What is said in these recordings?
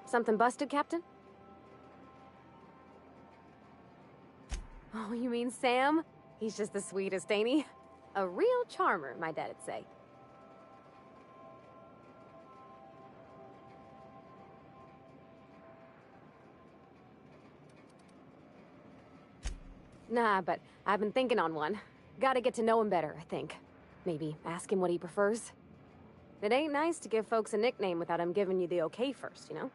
Something busted, Captain? Oh, you mean Sam? He's just the sweetest, ain't he? A real charmer, my dad'd say. Nah, but I've been thinking on one. Gotta get to know him better, I think. Maybe ask him what he prefers. It ain't nice to give folks a nickname without him giving you the okay first, you know?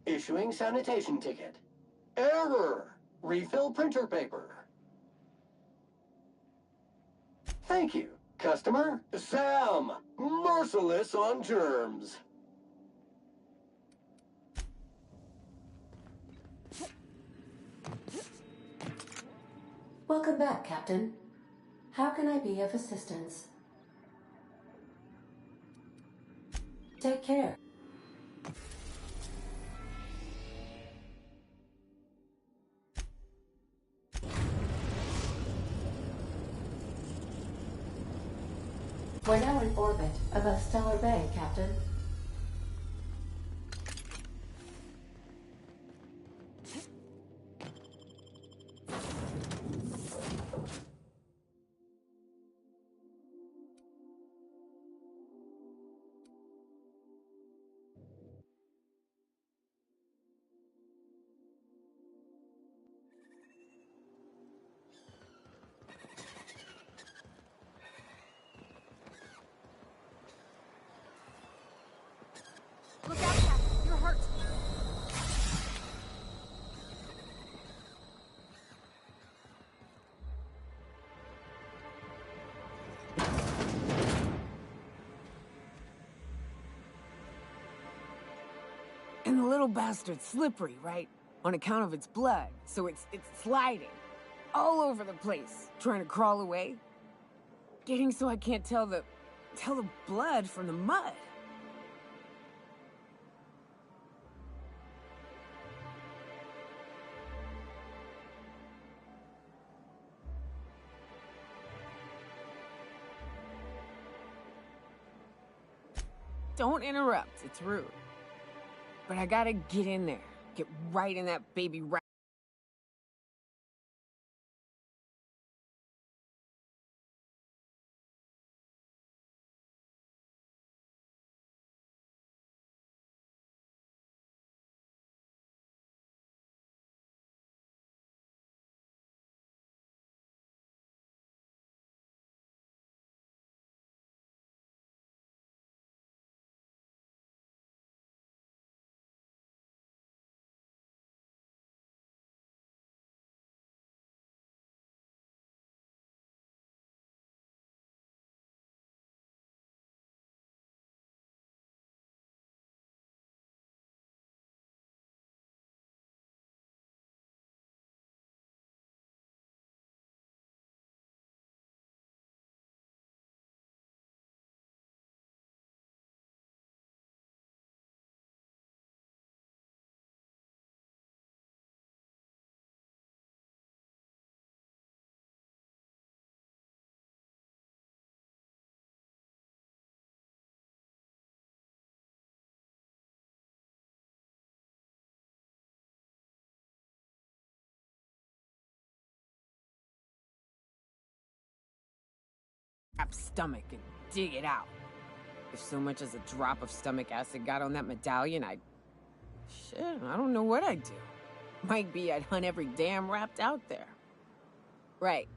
Issuing sanitation ticket. Error! Refill printer paper. Thank you. Customer, Sam. Merciless on germs. Welcome back, Captain. How can I be of assistance? Take care. We're now in orbit of a stellar bay, Captain. Look out, Captain! You're hurt! And the little bastard's slippery, right? On account of its blood, so it's sliding. All over the place, trying to crawl away. Getting so I can't tell the blood from the mud. Don't interrupt, it's rude. But I gotta get in there. Get right in that baby rat. Stomach and dig it out. If so much as a drop of stomach acid got on that medallion, shit, I don't know what I'd do. Might be I'd hunt every damn wrapped out there. Right.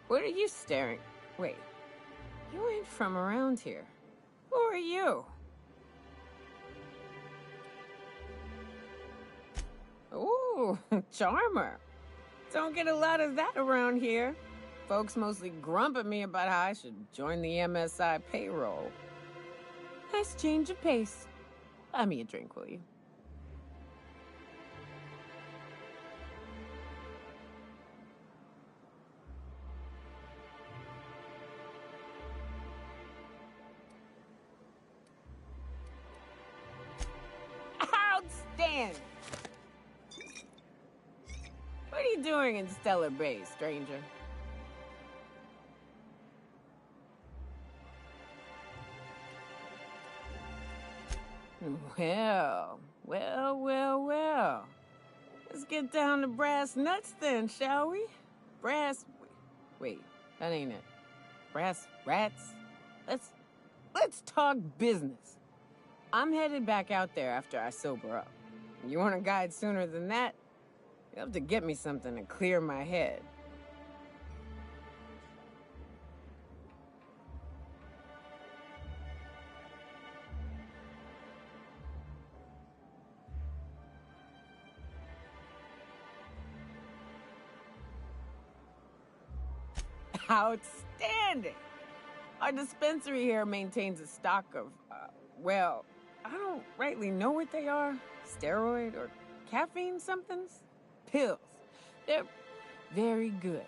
What are you staring? Wait. You ain't from around here. Who are you? Ooh, charmer. Don't get a lot of that around here. Folks mostly grump at me about how I should join the MSI payroll. Nice change of pace. Buy me a drink, will you? man! What are you doing in Stellar Bay, stranger? Well. Let's get down to brass nuts then, shall we? Wait, that ain't it. Brass rats? Let's talk business. I'm headed back out there after I sober up. You want a guide sooner than that? You'll have to get me something to clear my head. Outstanding! Our dispensary here maintains a stock of, well, I don't rightly know what they are. Steroid or caffeine somethings? Pills. They're very good.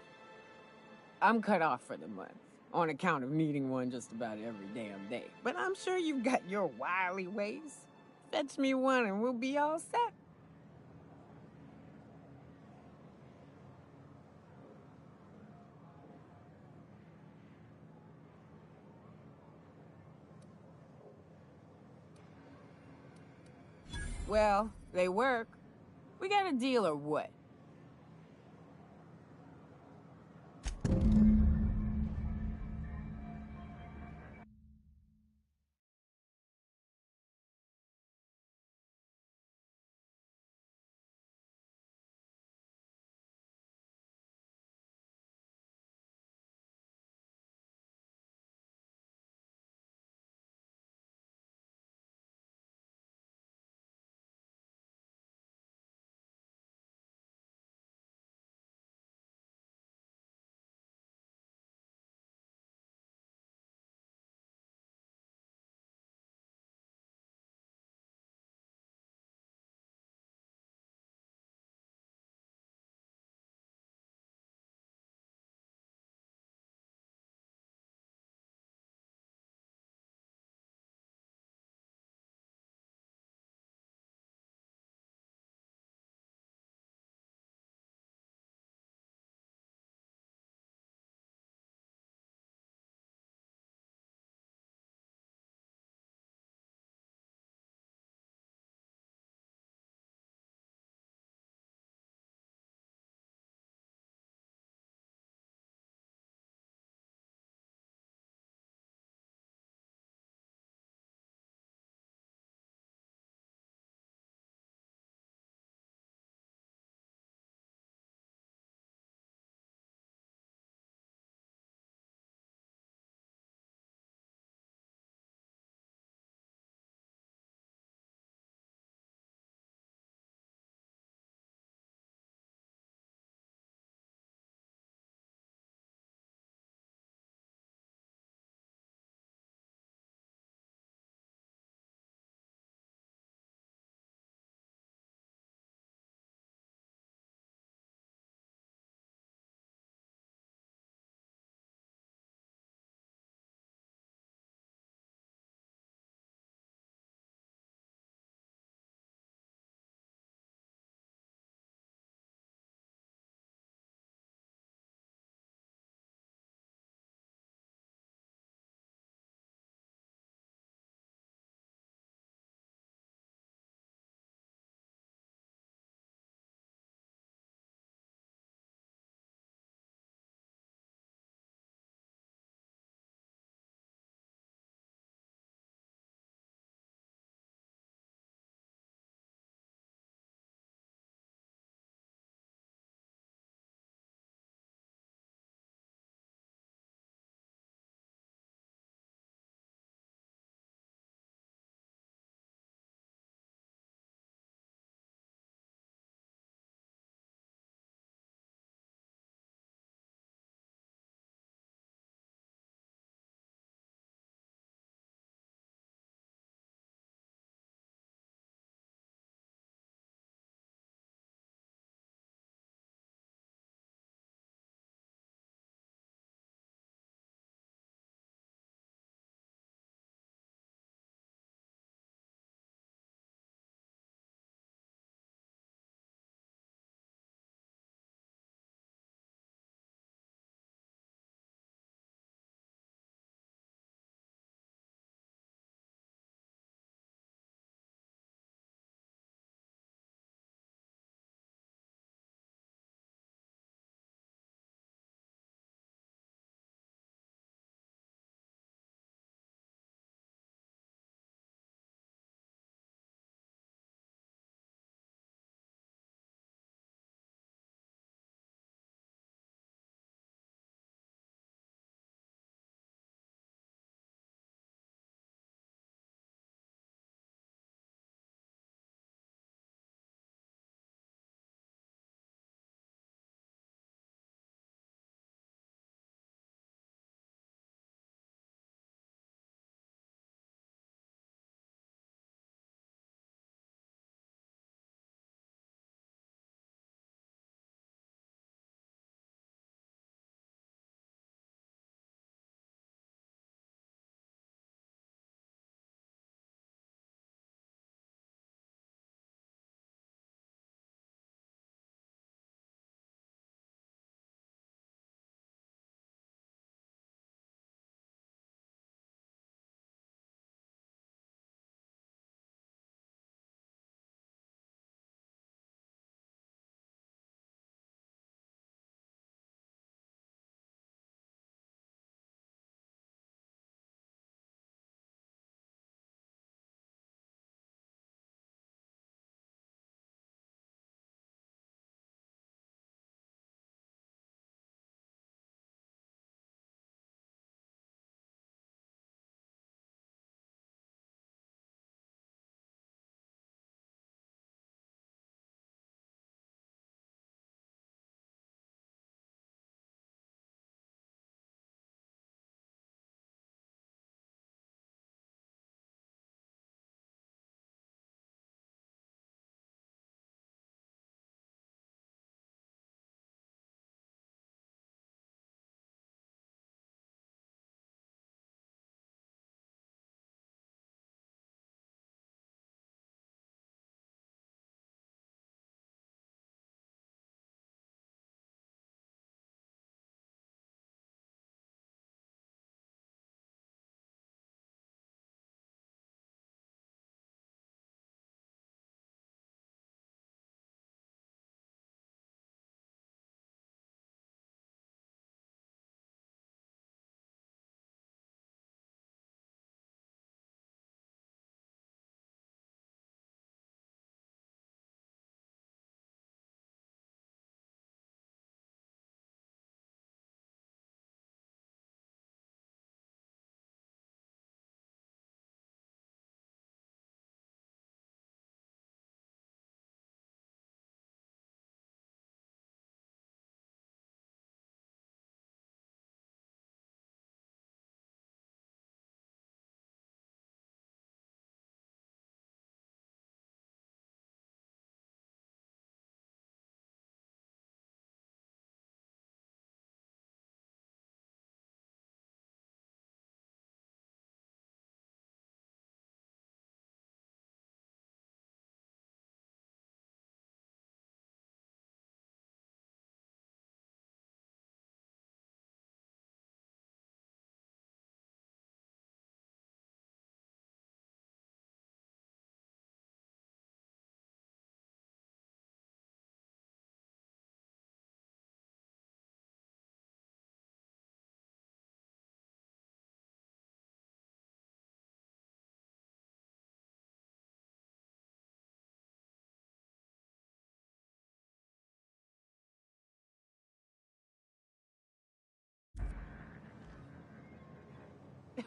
I'm cut off for the month, on account of needing one just about every damn day. But I'm sure you've got your wily ways. Fetch me one and we'll be all set. Well, they work. We got a deal or what?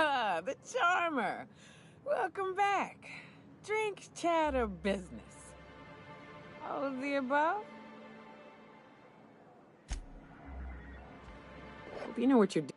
Ah, the charmer. Welcome back. Drink, chat, or business? All of the above? Hope you know what you're doing.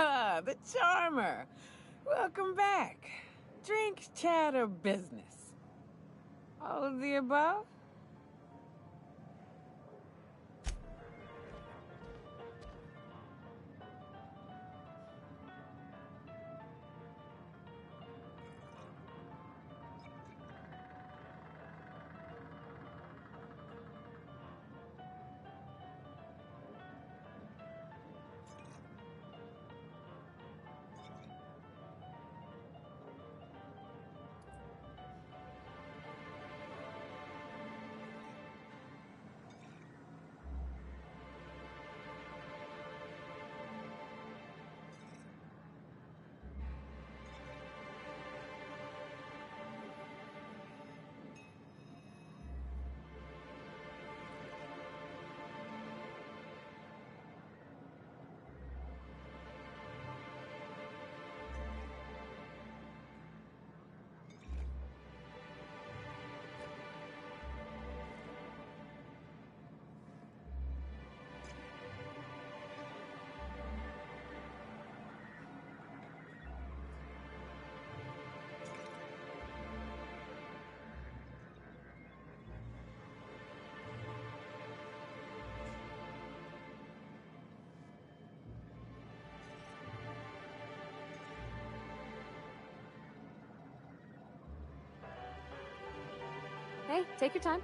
Ah, the charmer. Welcome back. Drink, chat, or business? All of the above? Hey, take your time.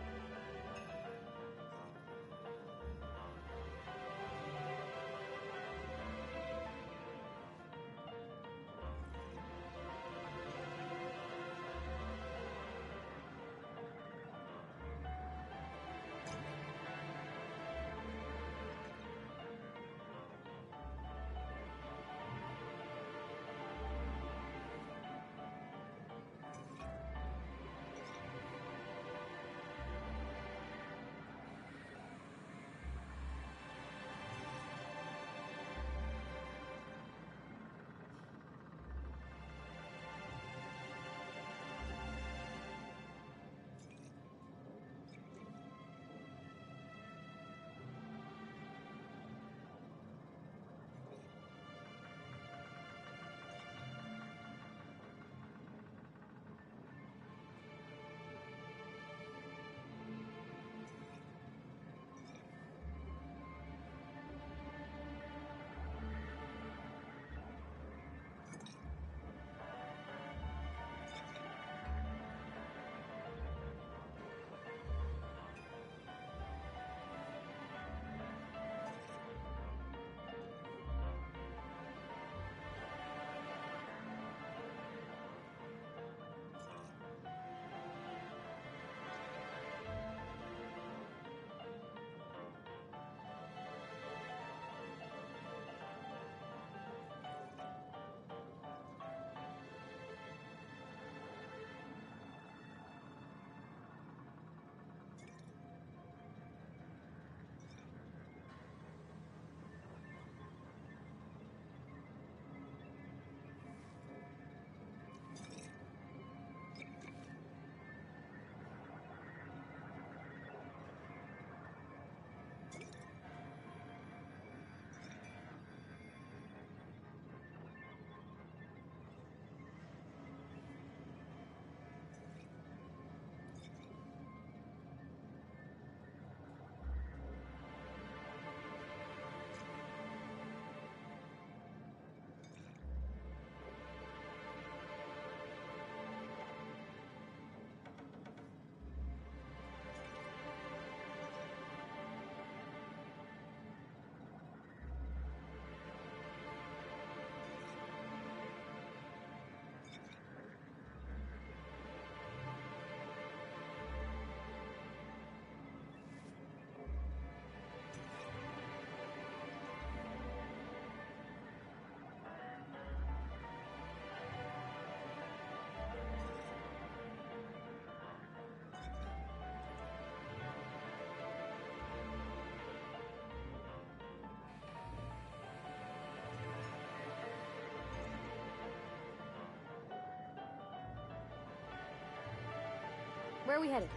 are we headed?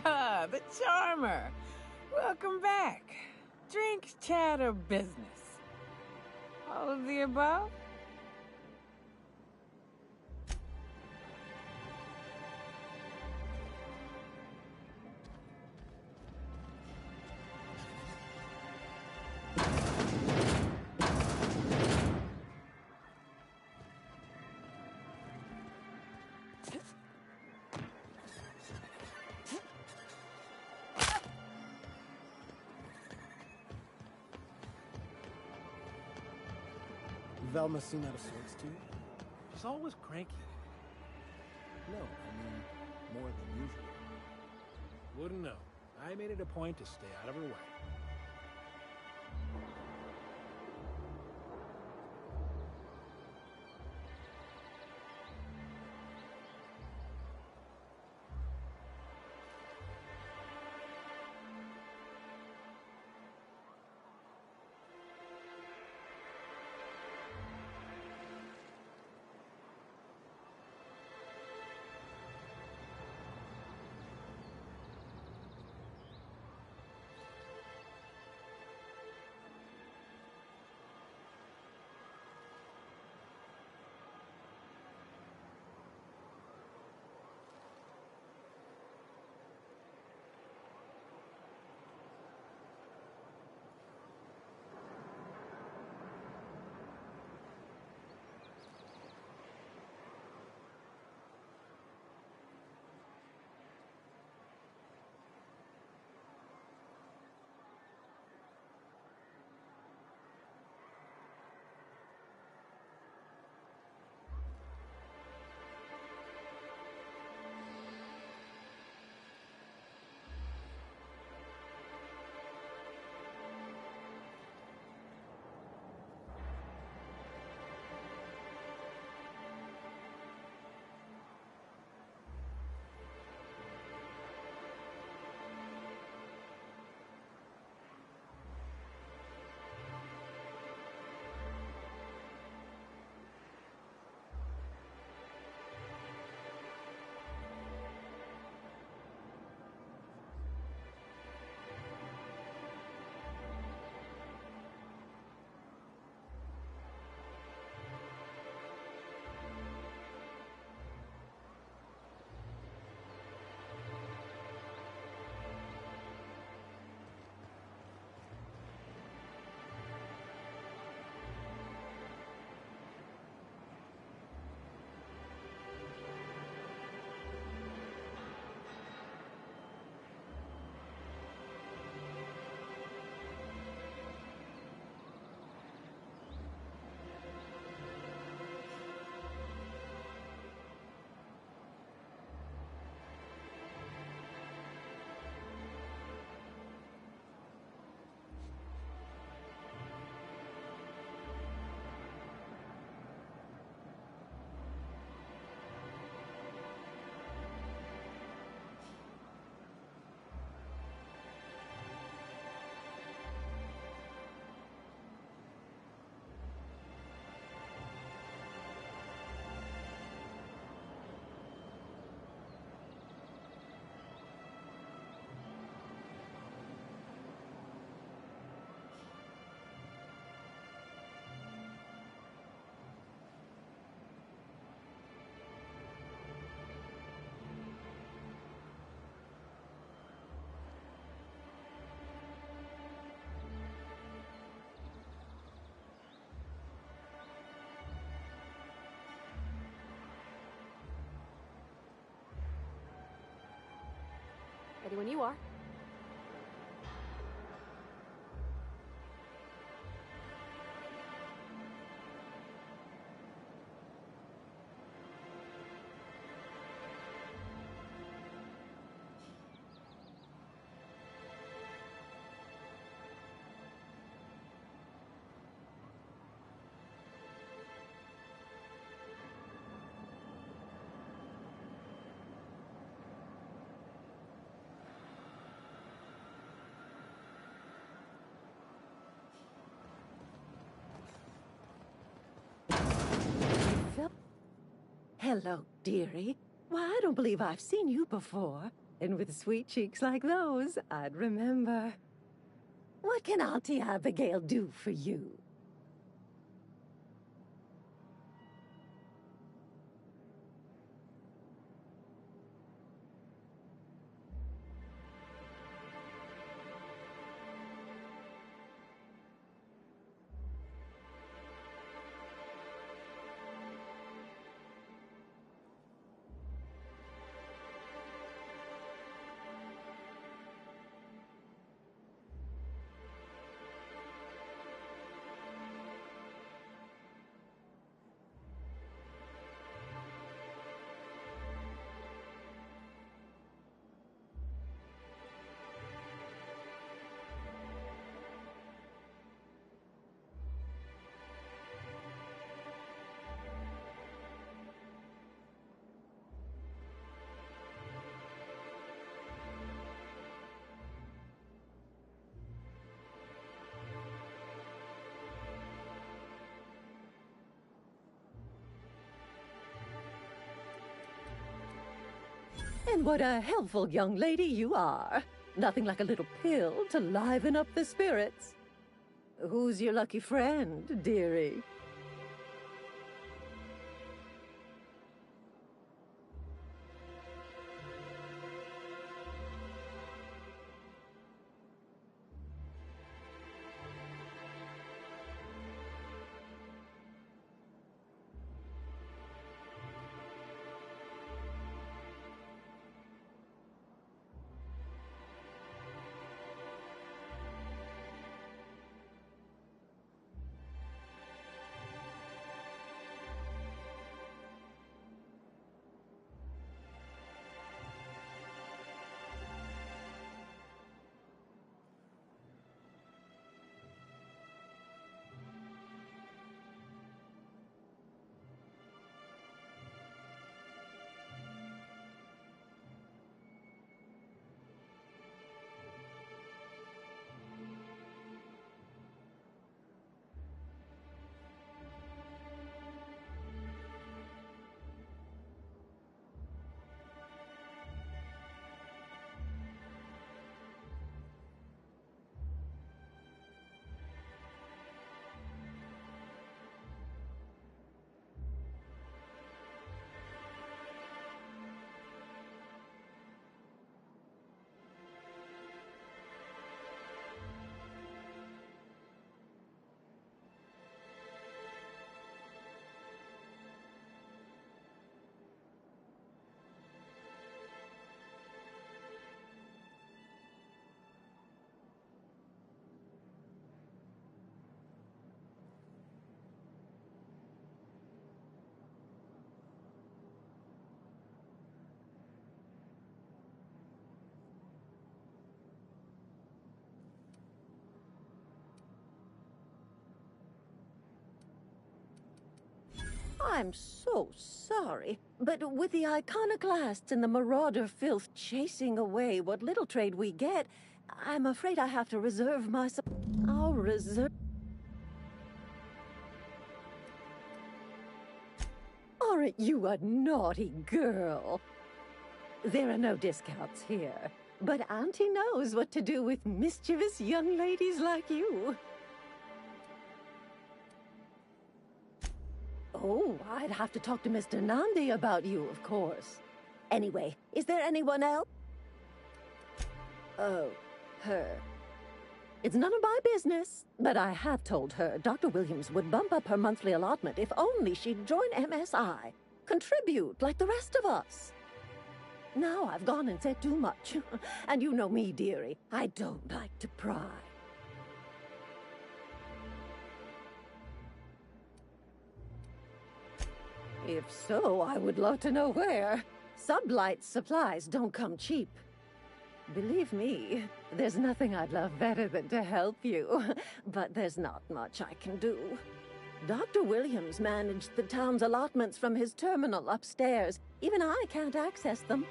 Ah, the charmer. Welcome back. Drink, chat, or business? All of the above? Velma seem out of sorts to you? She's always cranky. No, I mean, more than usual. Wouldn't know. I made it a point to stay out of her way. Ready when you are. Hello, dearie. Why, I don't believe I've seen you before. And with sweet cheeks like those, I'd remember. What can Auntie Abigail do for you? And what a helpful young lady you are. Nothing like a little pill to liven up the spirits. Who's your lucky friend, dearie? I'm so sorry, but with the iconoclasts and the marauder filth chasing away what little trade we get, I'm afraid I have to reserve my... I'll reserve... Aren't you a naughty girl? There are no discounts here, but Auntie knows what to do with mischievous young ladies like you. Oh, I'd have to talk to Mr. Nandi about you, of course. Anyway, is there anyone else? Oh, her. It's none of my business, but I have told her Dr. Williams would bump up her monthly allotment if only she'd join MSI. Contribute like the rest of us. Now I've gone and said too much. And you know me, dearie. I don't like to pry. If so, I would love to know where. Sublight supplies don't come cheap. Believe me, there's nothing I'd love better than to help you. But there's not much I can do. Dr. Williams managed the town's allotments from his terminal upstairs. Even I can't access them.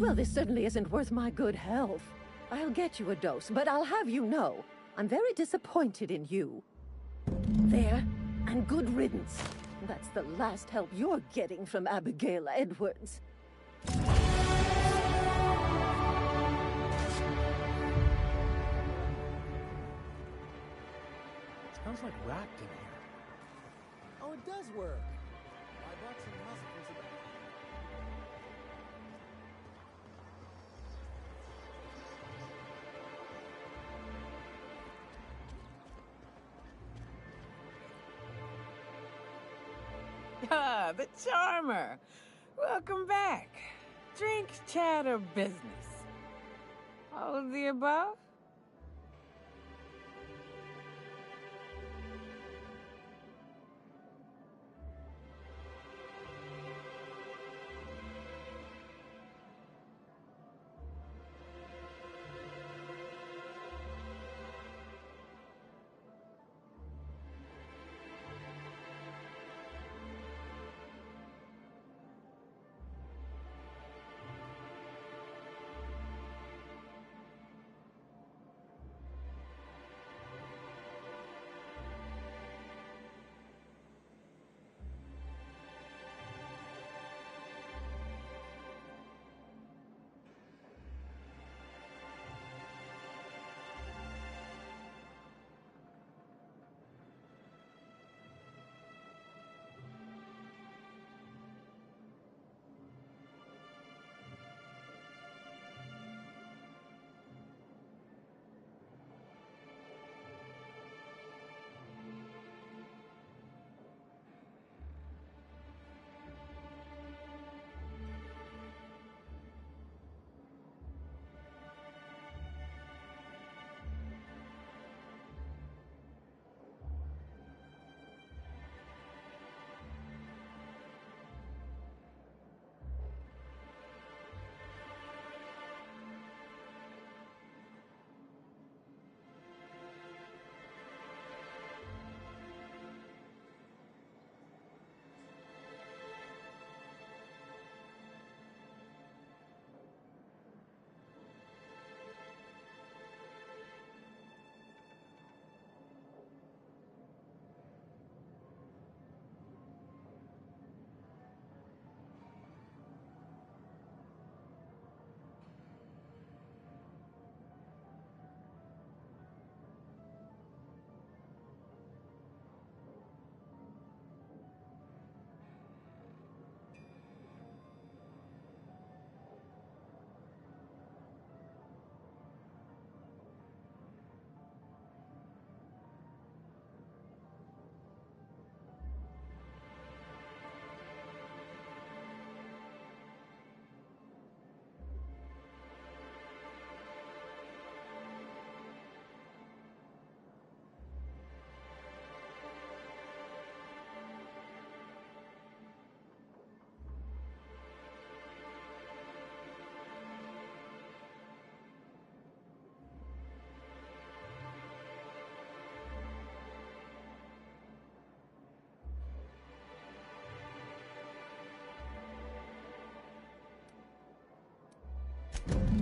Well, this certainly isn't worth my good health. I'll get you a dose, but I'll have you know, I'm very disappointed in you. There, and good riddance. That's the last help you're getting from Abigail Edwards. Smells like wrapped in here. Oh, it does work. I bought some muscles about. Ah, the charmer. Welcome back. Drink, chat, or business? All of the above?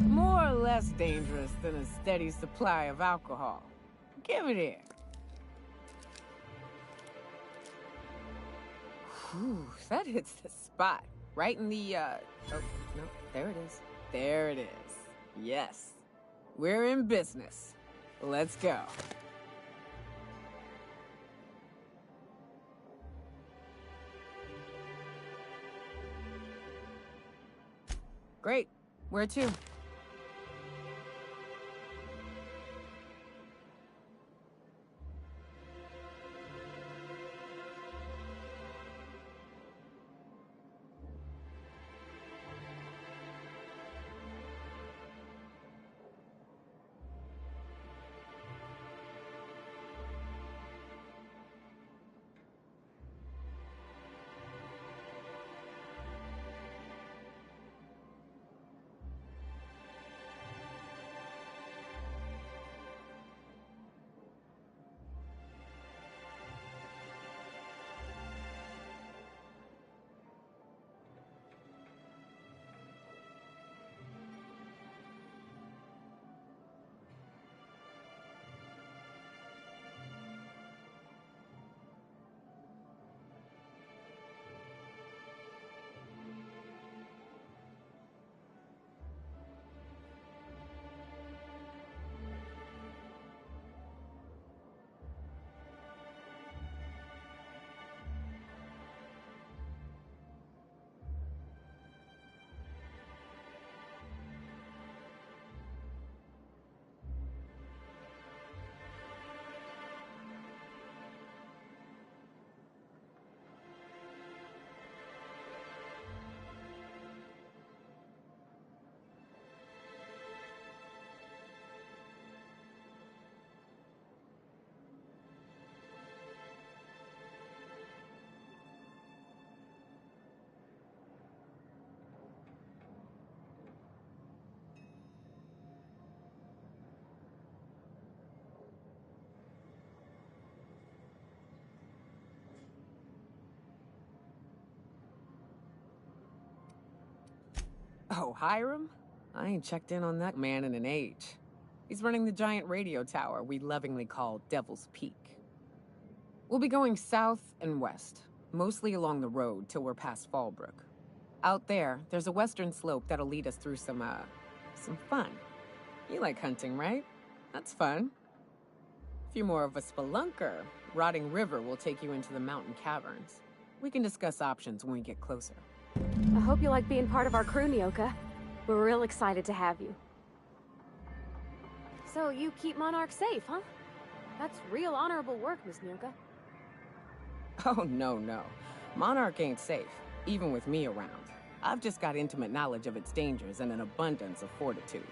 More or less dangerous than a steady supply of alcohol. Give it here. Whew, that hits the spot. Right in the, oh, no, there it is. There it is. Yes. We're in business. Let's go. Great. Where to? Oh, Hiram? I ain't checked in on that man in an age. He's running the giant radio tower we lovingly call Devil's Peak. We'll be going south and west, mostly along the road till we're past Fallbrook. Out there's a western slope that'll lead us through some fun. You like hunting, right? That's fun. If you're more of a spelunker, Rotting River will take you into the mountain caverns. We can discuss options when we get closer. I hope you like being part of our crew, Nyoka. We're real excited to have you. So you keep Monarch safe, huh? That's real honorable work, Miss Nyoka. Oh, no. Monarch ain't safe, even with me around. I've just got intimate knowledge of its dangers and an abundance of fortitude.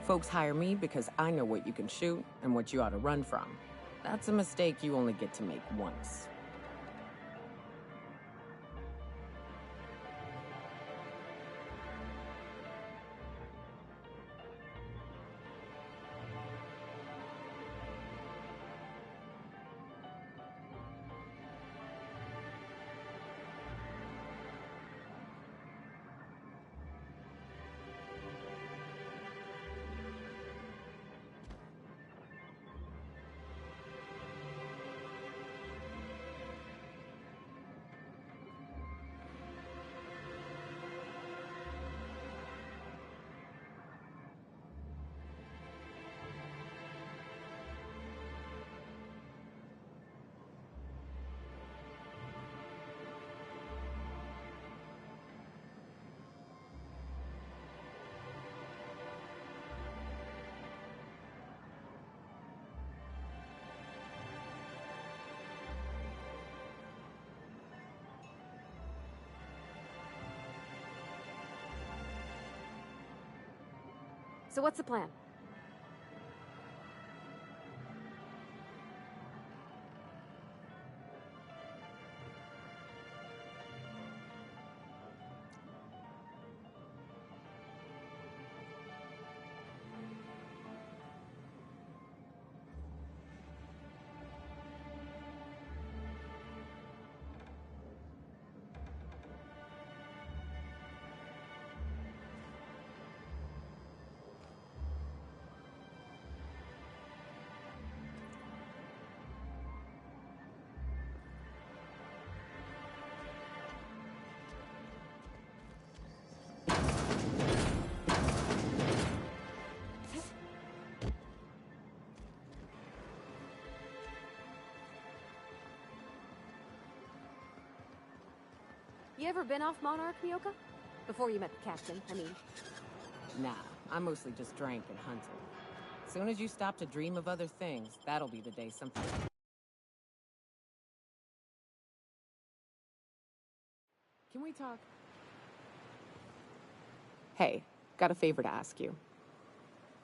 Folks hire me because I know what you can shoot and what you ought to run from. That's a mistake you only get to make once. So what's the plan? You ever been off Monarch, Nyoka? Before you met the captain, I mean. Nah, I mostly just drank and hunted. Soon as you stop to dream of other things, that'll be the day something... Can we talk? Hey, got a favor to ask you.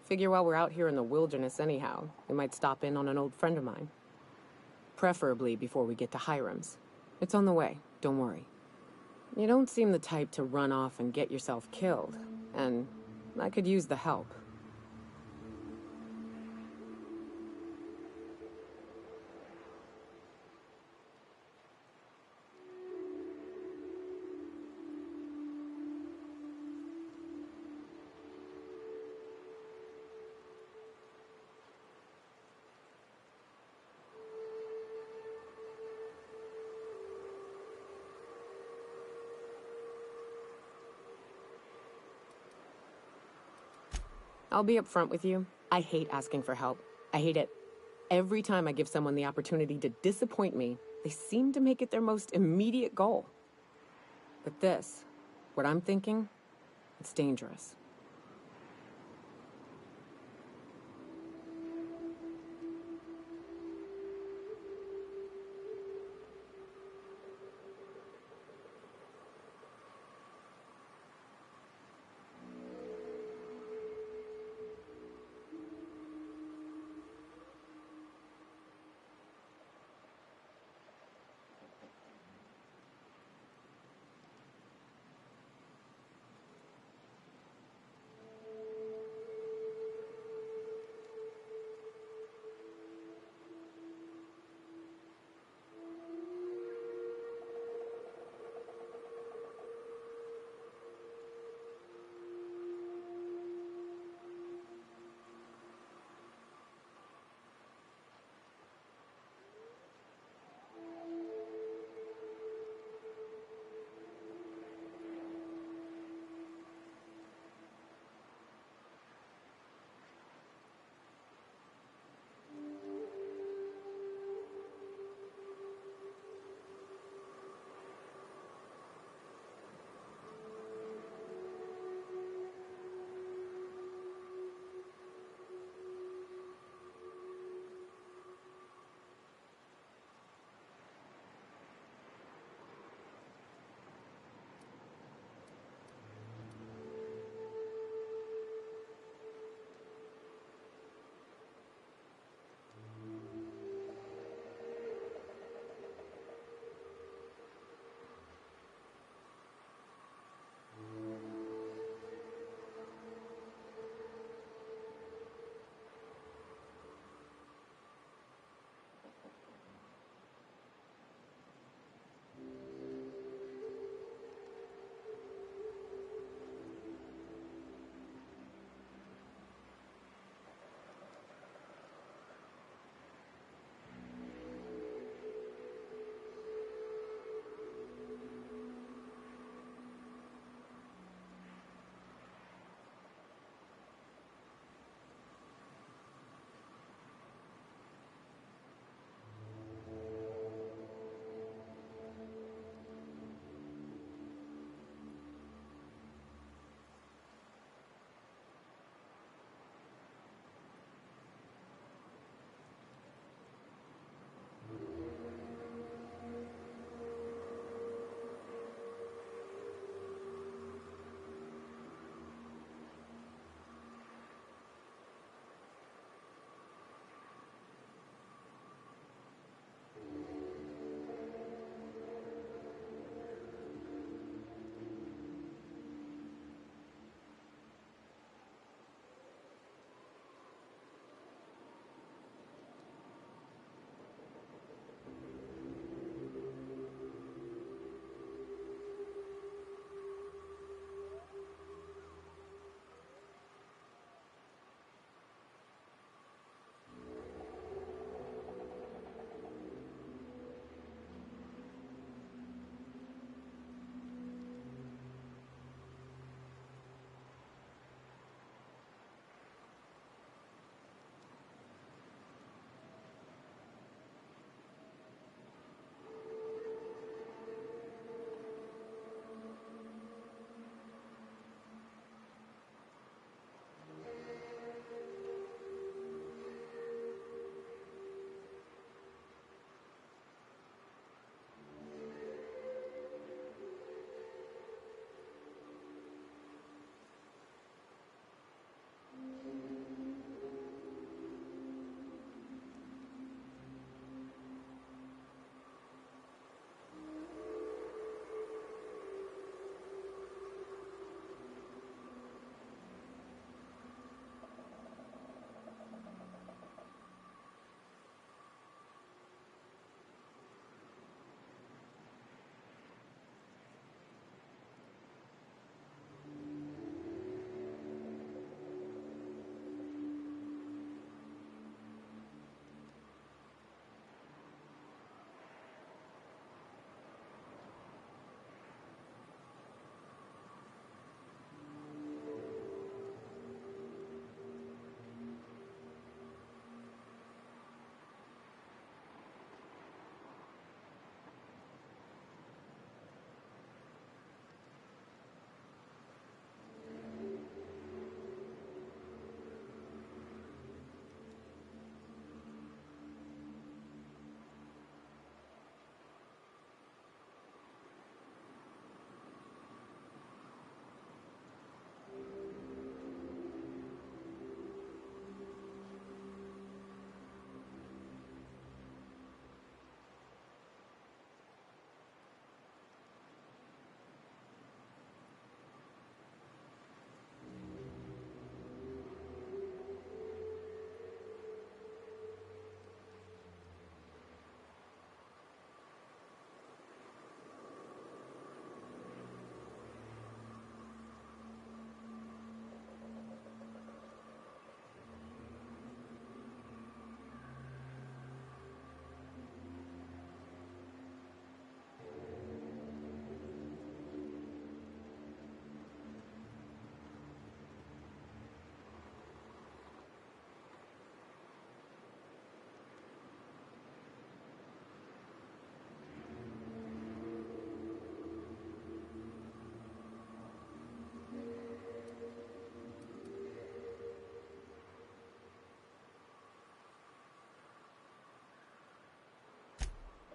Figure while we're out here in the wilderness anyhow, we might stop in on an old friend of mine. Preferably before we get to Hiram's. It's on the way, don't worry. You don't seem the type to run off and get yourself killed, and I could use the help. I'll be upfront with you. I hate asking for help. I hate it. Every time I give someone the opportunity to disappoint me, they seem to make it their most immediate goal. But this, what I'm thinking, it's dangerous.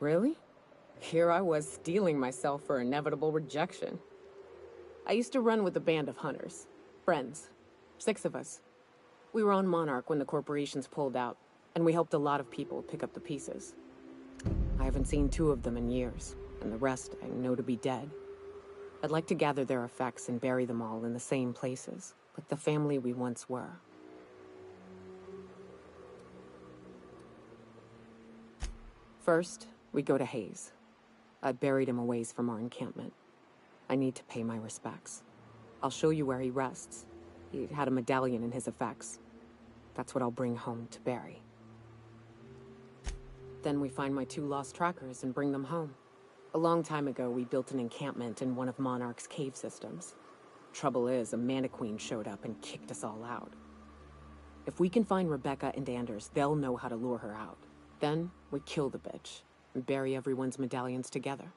Really? Here I was steeling myself for inevitable rejection. I used to run with a band of hunters. Friends. 6 of us. We were on Monarch when the corporations pulled out, and we helped a lot of people pick up the pieces. I haven't seen 2 of them in years, and the rest I know to be dead. I'd like to gather their effects and bury them all in the same places, like the family we once were. First, we go to Hayes. I buried him a ways from our encampment. I need to pay my respects. I'll show you where he rests. He had a medallion in his effects. That's what I'll bring home to bury. Then we find my 2 lost trackers and bring them home. A long time ago, we built an encampment in one of Monarch's cave systems. Trouble is, a Mantiqueen showed up and kicked us all out. If we can find Rebecca and Anders, they'll know how to lure her out. Then, we kill the bitch and bury everyone's medallions together.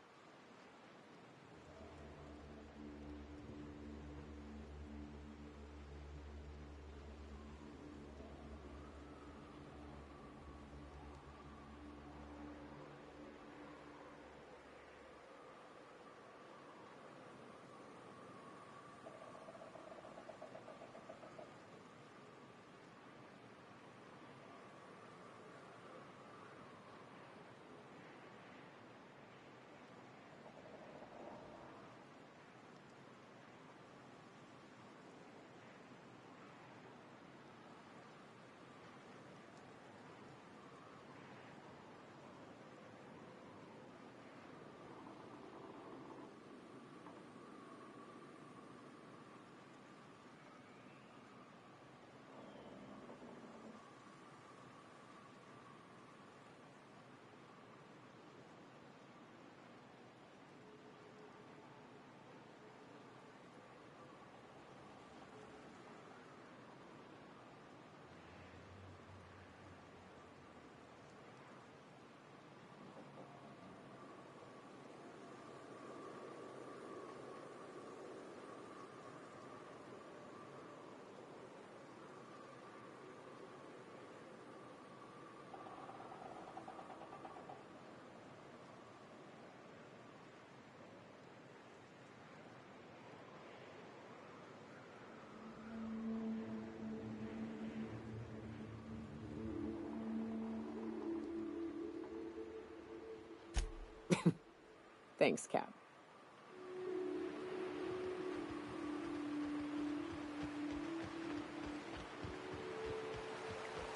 Thanks, Cap.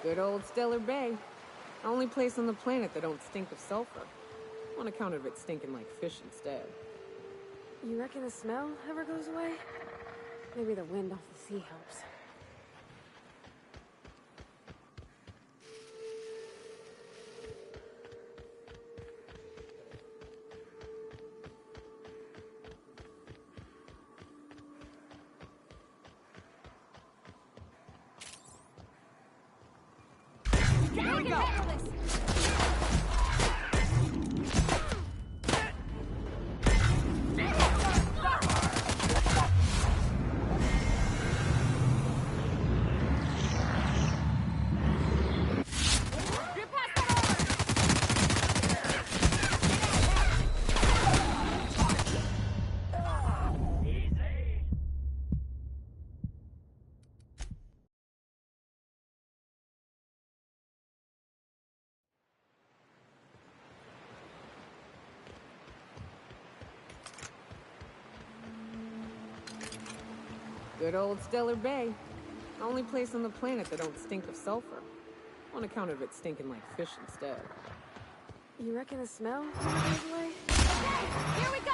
Good old Stellar Bay. Only place on the planet that don't stink of sulfur. On account of it stinking like fish instead. You reckon the smell ever goes away? Maybe the wind off the sea helps. Here we go! Good old Stellar Bay. Only place on the planet that don't stink of sulfur. On account of it stinking like fish instead. You reckon the smell ever goes away? Okay, here we go!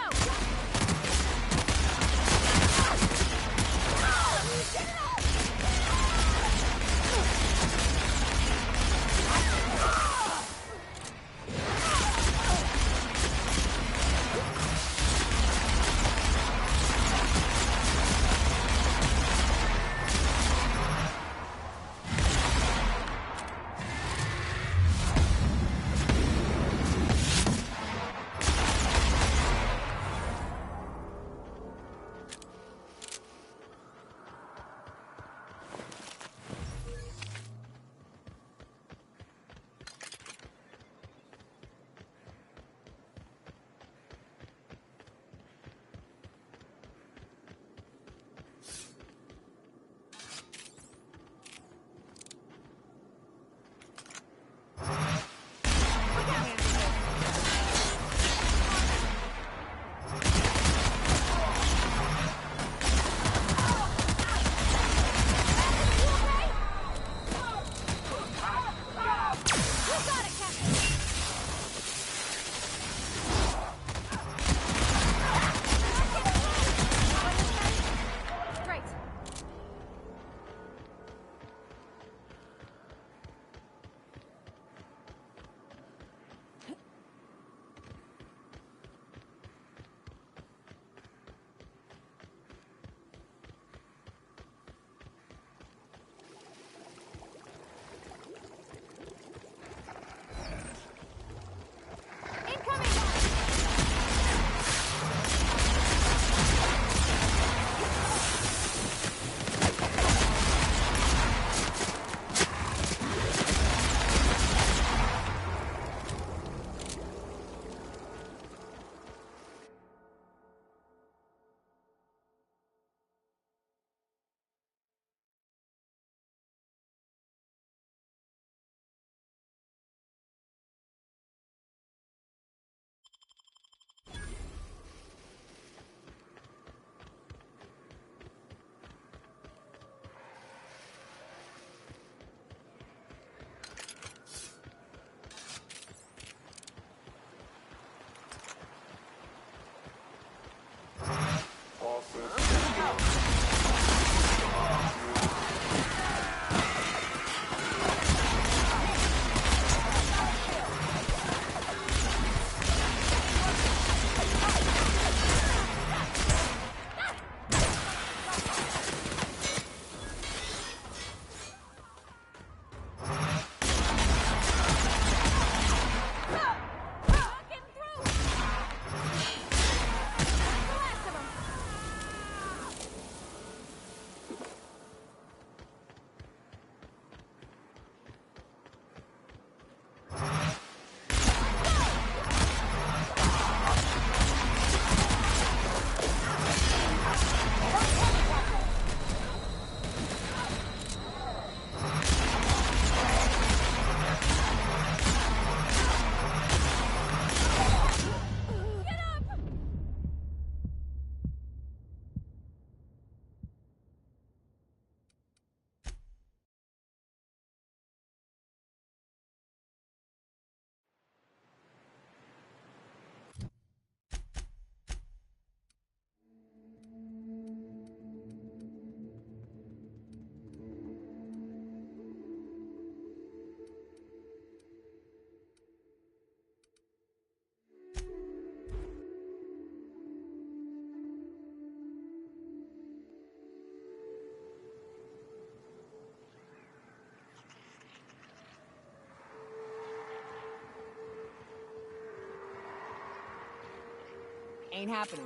ain't happening.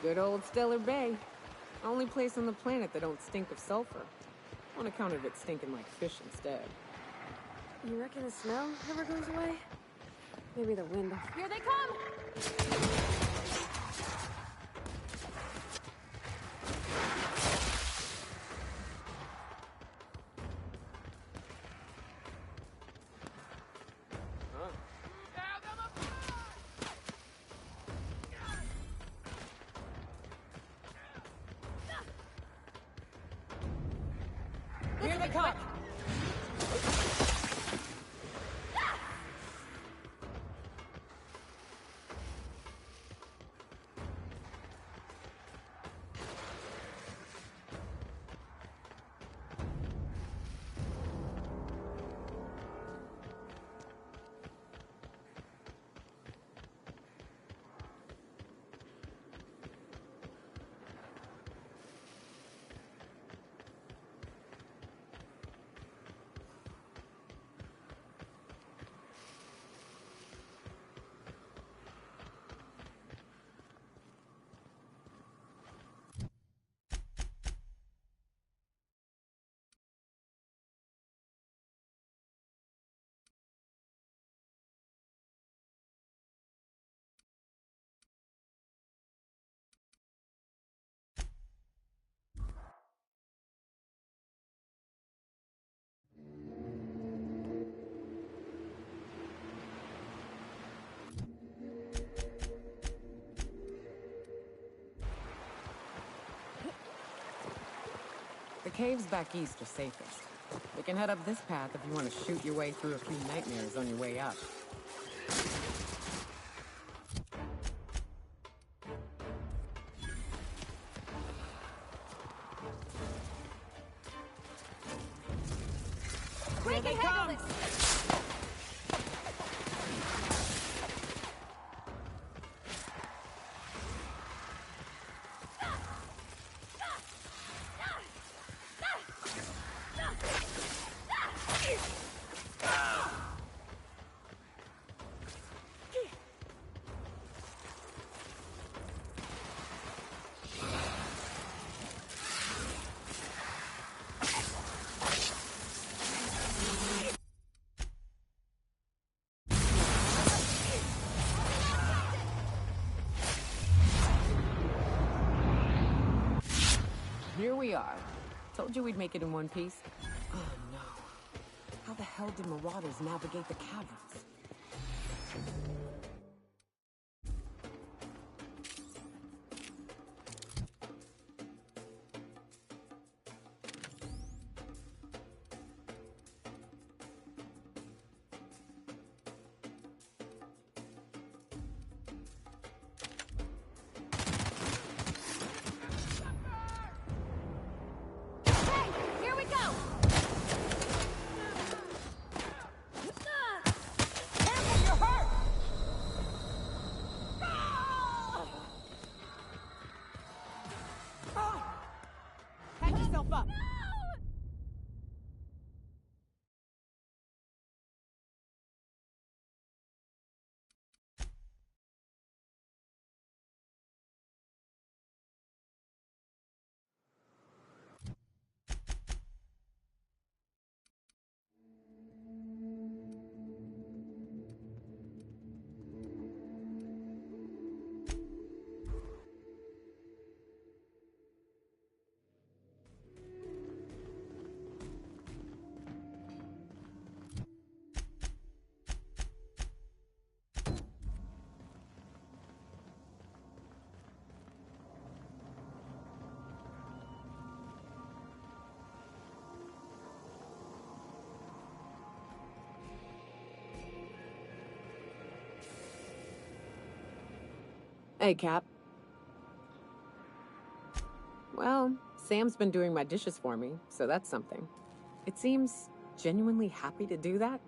Good old Stellar Bay. Only place on the planet that don't stink of sulfur. On account of it stinking like fish instead. You reckon the smell never goes away? Maybe the wind. Here they come! Here they come! The caves back east are safest. We can head up this path if you want to shoot your way through a few nightmares on your way up. We can handle this! Here we are. Told you we'd make it in one piece. Oh no. How the hell did marauders navigate the caverns? Here we go! Hey, Cap. Well, Sam's been doing my dishes for me, so that's something. It seems genuinely happy to do that.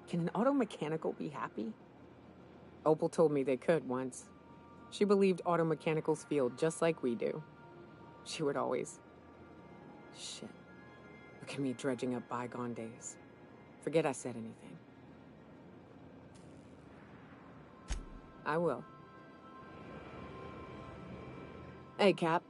Can an auto mechanical be happy? Opal told me they could once. She believed auto mechanicals feel just like we do. She would always... Shit. Look at me dredging up bygone days. Forget I said anything. I will. Hey, Cap.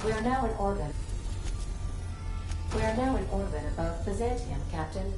We are now in orbit. We are now in orbit above Byzantium, Captain.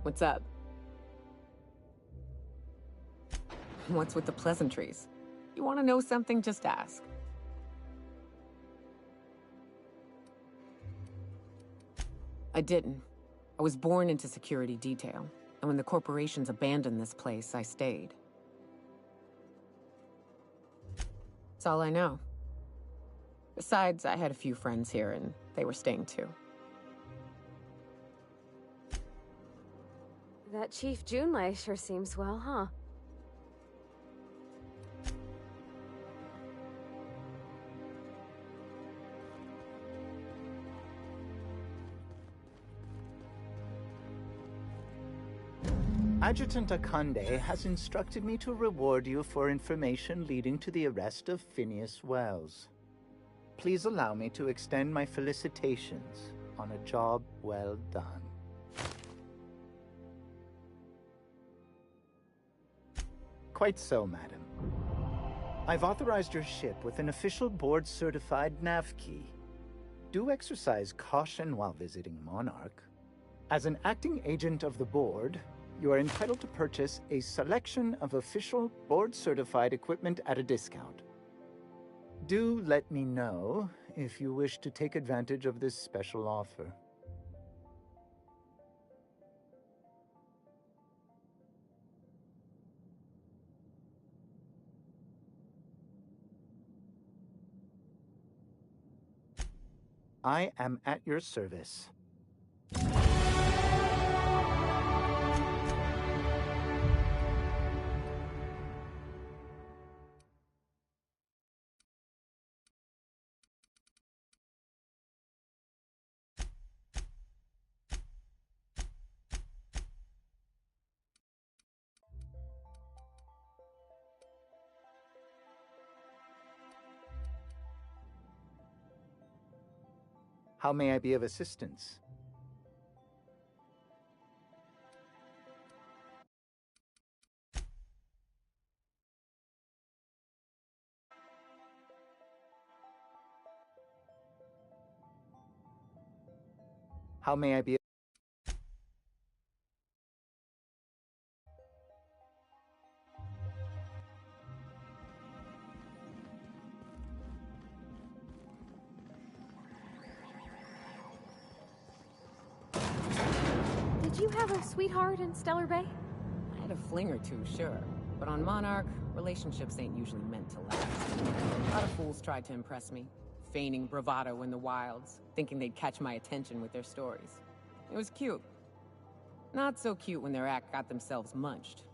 What's up? What's with the pleasantries? You want to know something, just ask. I didn't. I was born into security detail, and when the corporations abandoned this place, I stayed. That's all I know. Besides, I had a few friends here, and they were staying too. That Chief Junlei sure seems well, huh? Adjutant Akande has instructed me to reward you for information leading to the arrest of Phineas Wells. Please allow me to extend my felicitations on a job well done. Quite so, madam. I've authorized your ship with an official board-certified nav key. Do exercise caution while visiting Monarch. As an acting agent of the board, you are entitled to purchase a selection of official board-certified equipment at a discount. Do let me know if you wish to take advantage of this special offer. I am at your service. How may I be of assistance? How may I be? Did you have a sweetheart in Stellar Bay? I had a fling or two, sure. But on Monarch, relationships ain't usually meant to last. A lot of fools tried to impress me, feigning bravado in the wilds, thinking they'd catch my attention with their stories. It was cute. Not so cute when their act got themselves munched.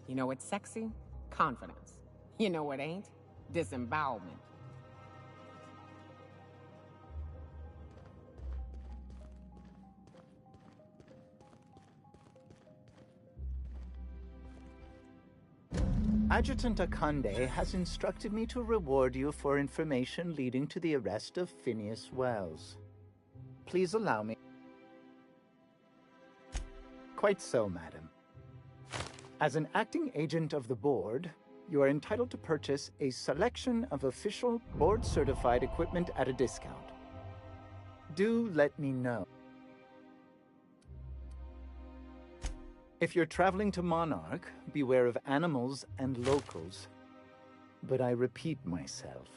You know what's sexy? Confidence. You know what ain't? Disembowelment. Adjutant Akande has instructed me to reward you for information leading to the arrest of Phineas Wells. Please allow me. Quite so, madam. As an acting agent of the board, you are entitled to purchase a selection of official board-certified equipment at a discount. Do let me know. If you're traveling to Monarch, beware of animals and locals. But I repeat myself.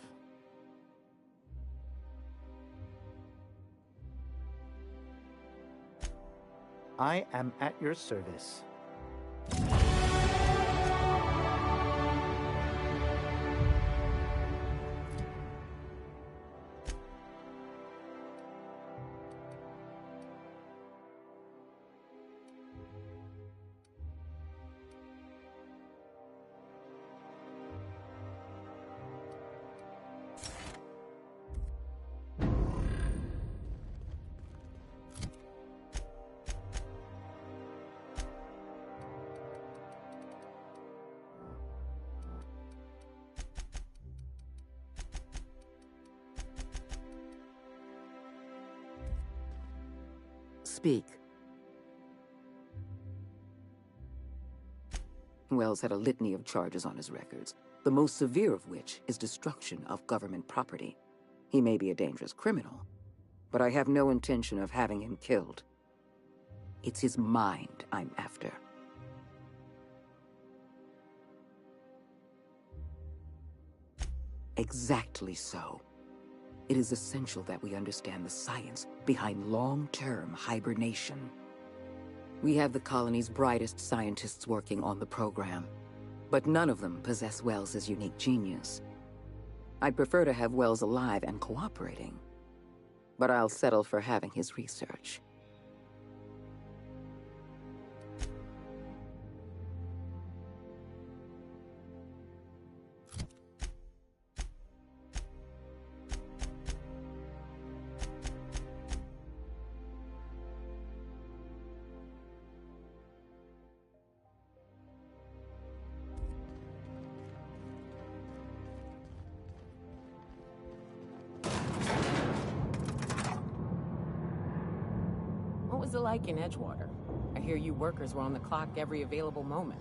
I am at your service. Speak. Wells had a litany of charges on his records, the most severe of which is destruction of government property. He may be a dangerous criminal, but I have no intention of having him killed. It's his mind I'm after. Exactly so. It is essential that we understand the science behind long-term hibernation. We have the colony's brightest scientists working on the program, but none of them possess Wells' unique genius. I'd prefer to have Wells alive and cooperating, but I'll settle for having his research. What was it like in Edgewater? I hear you workers were on the clock every available moment.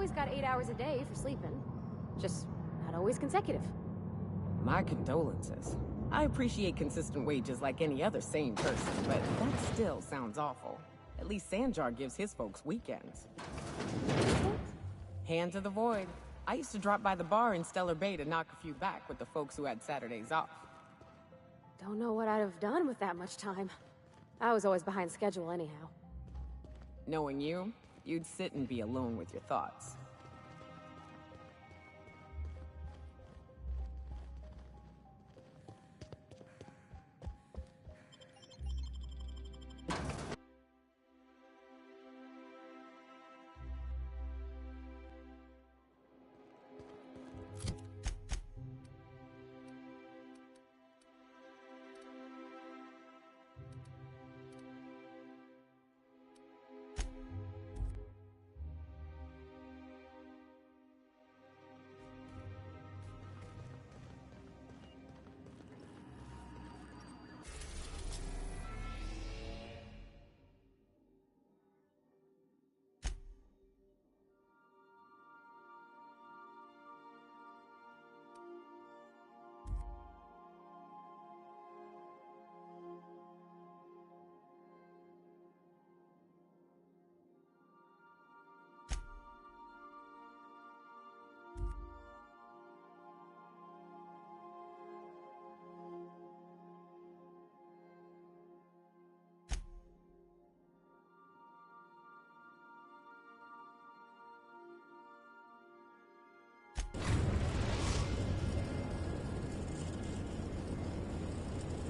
always got 8 hours a day for sleeping. Just not always consecutive. My condolences. I appreciate consistent wages like any other sane person, but that still sounds awful. At least Sanjar gives his folks weekends. Hand to the void. I used to drop by the bar in Stellar Bay to knock a few back with the folks who had Saturdays off. Don't know what I'd have done with that much time. I was always behind schedule anyhow. Knowing you, you'd sit and be alone with your thoughts.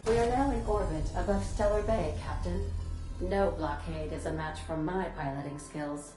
We are now in orbit above Stellar Bay, Captain. No blockade is a match for my piloting skills.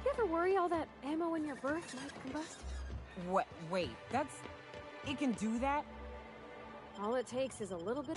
You ever worry all that ammo in your berth might combust? What? Wait, that's... It can do that? All it takes is a little bit...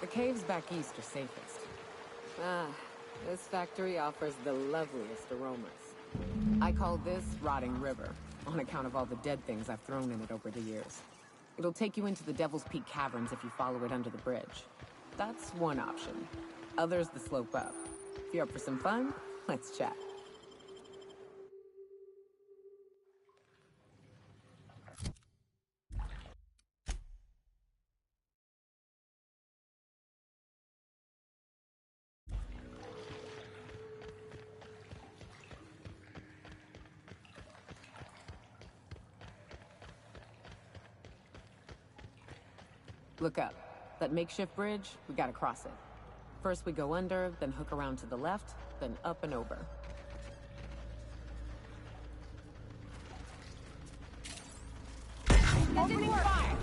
The caves back east are safest. Ah, this factory offers the loveliest aromas. I call this Rotting River, on account of all the dead things I've thrown in it over the years. It'll take you into the Devil's Peak Caverns if you follow it under the bridge. That's one option. Others the slope up. If you're up for some fun, let's chat. Look up. That makeshift bridge, we gotta cross it. First we go under, then hook around to the left, then up and over. Opening fire!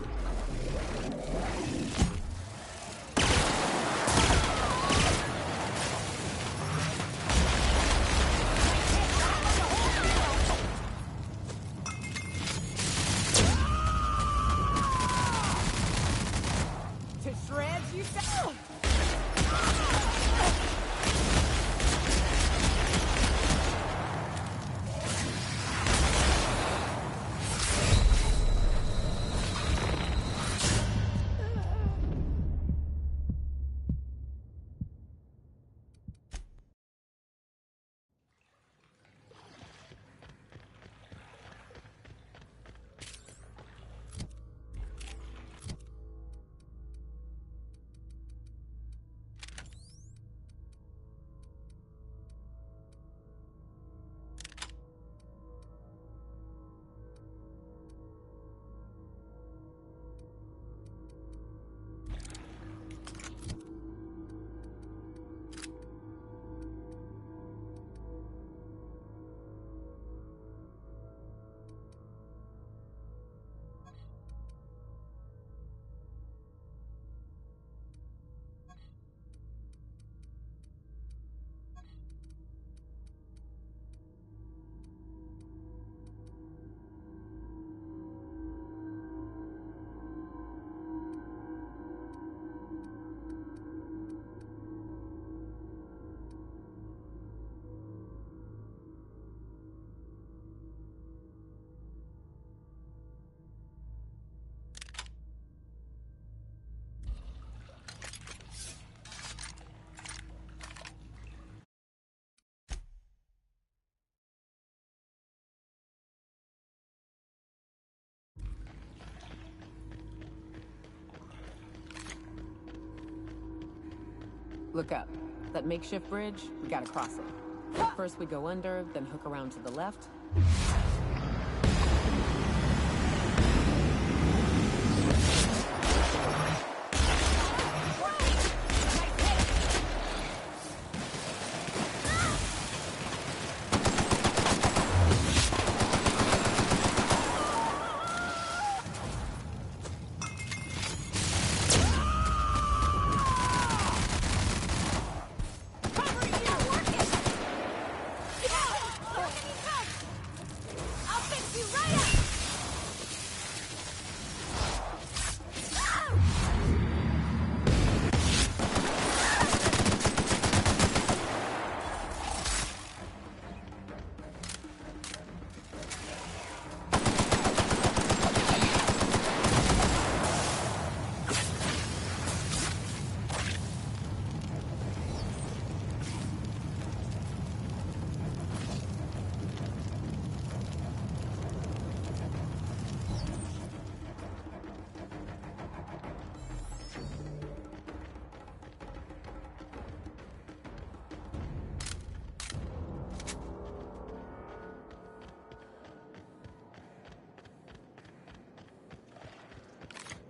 Look up. That makeshift bridge, we gotta cross it. First we go under, then hook around to the left.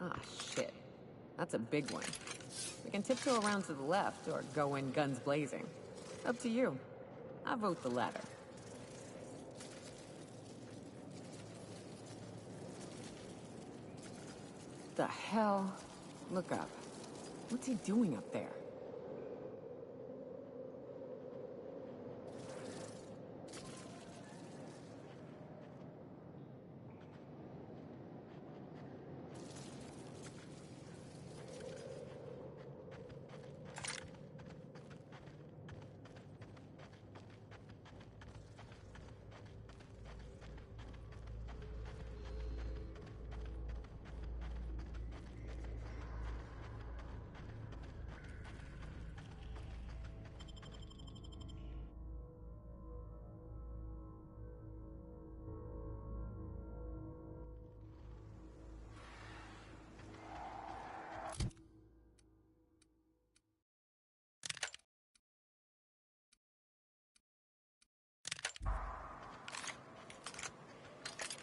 Ah, shit. That's a big one. We can tiptoe around to the left or go in guns blazing. Up to you. I vote the latter. The hell? Look up. What's he doing up there?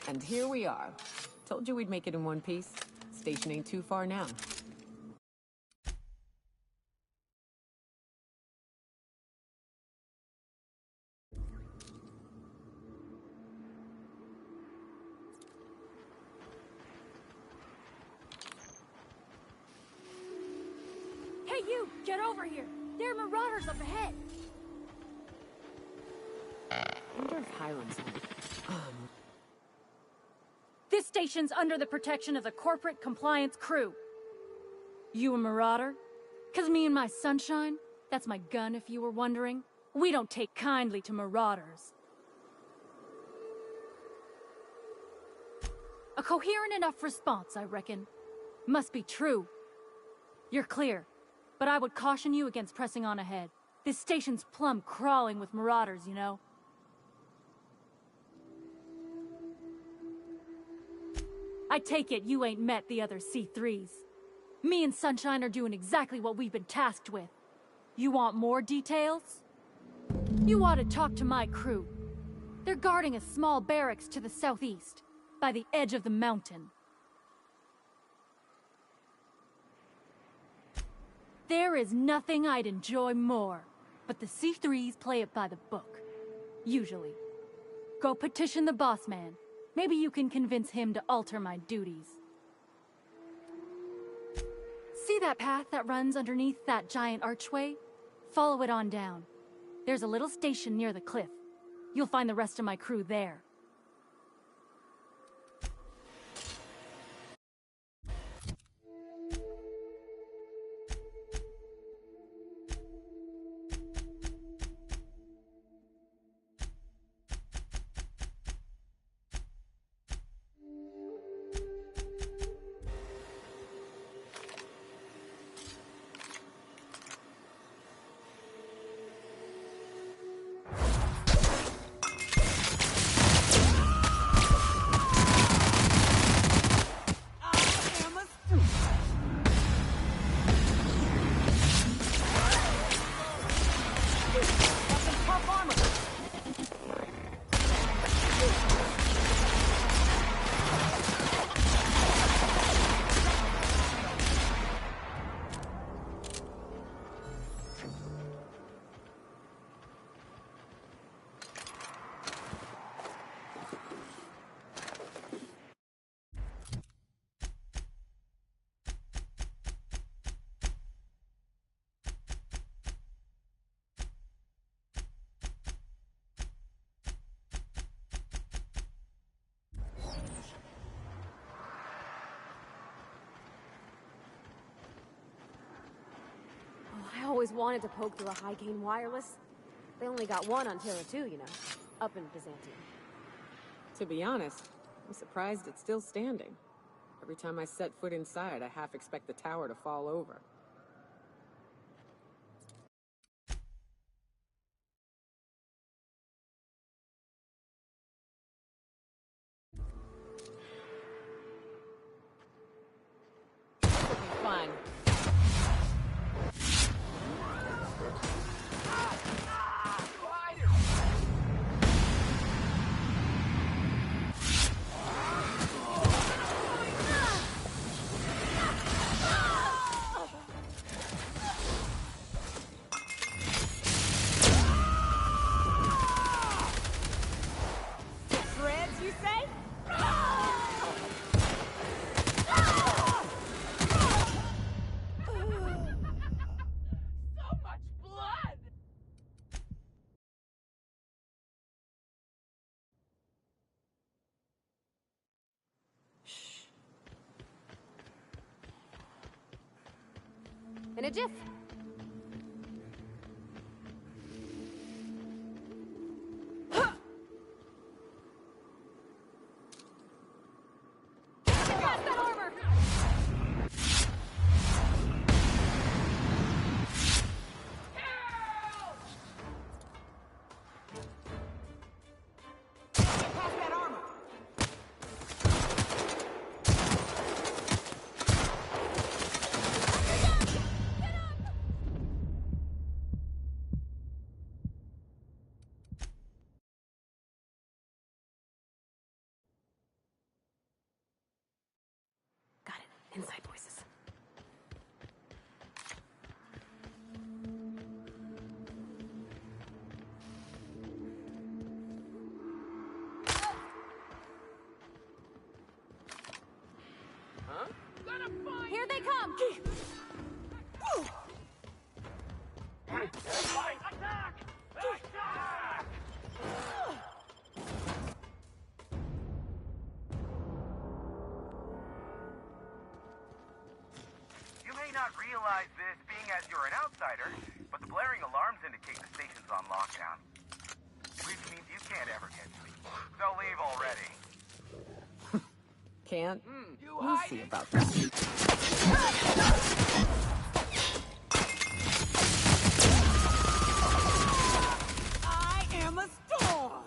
And here we are. Told you we'd make it in one piece. Station ain't too far now. Hey, you! Get over here! There are marauders up ahead! I wonder if Hiram's home. This station's under the protection of the Corporate Compliance Crew. You a marauder? 'Cause me and my sunshine, that's my gun if you were wondering, we don't take kindly to marauders. A coherent enough response, I reckon. Must be true. You're clear, but I would caution you against pressing on ahead. This station's plumb crawling with marauders, you know. I take it you ain't met the other C3s. Me and Sunshine are doing exactly what we've been tasked with. You want more details? You ought to talk to my crew. They're guarding a small barracks to the southeast, by the edge of the mountain. There is nothing I'd enjoy more, but the C3s play it by the book. Usually. Go petition the boss man. Maybe you can convince him to alter my duties. See that path that runs underneath that giant archway? Follow it on down. There's a little station near the cliff. You'll find the rest of my crew there. I always wanted to poke through a high-gain wireless. They only got one on Terra 2, you know, up in Byzantium. To be honest, I'm surprised it's still standing. Every time I set foot inside, I half expect the tower to fall over. This will be fun. In a jiff. Inside voices. Huh? Here they come! Attack! Attack! You may not not realize this, being as you're an outsider, but the blaring alarms indicate the station's on lockdown. Which means you can't ever get to me. So leave already. Can't? You We'll see about that. I am a storm!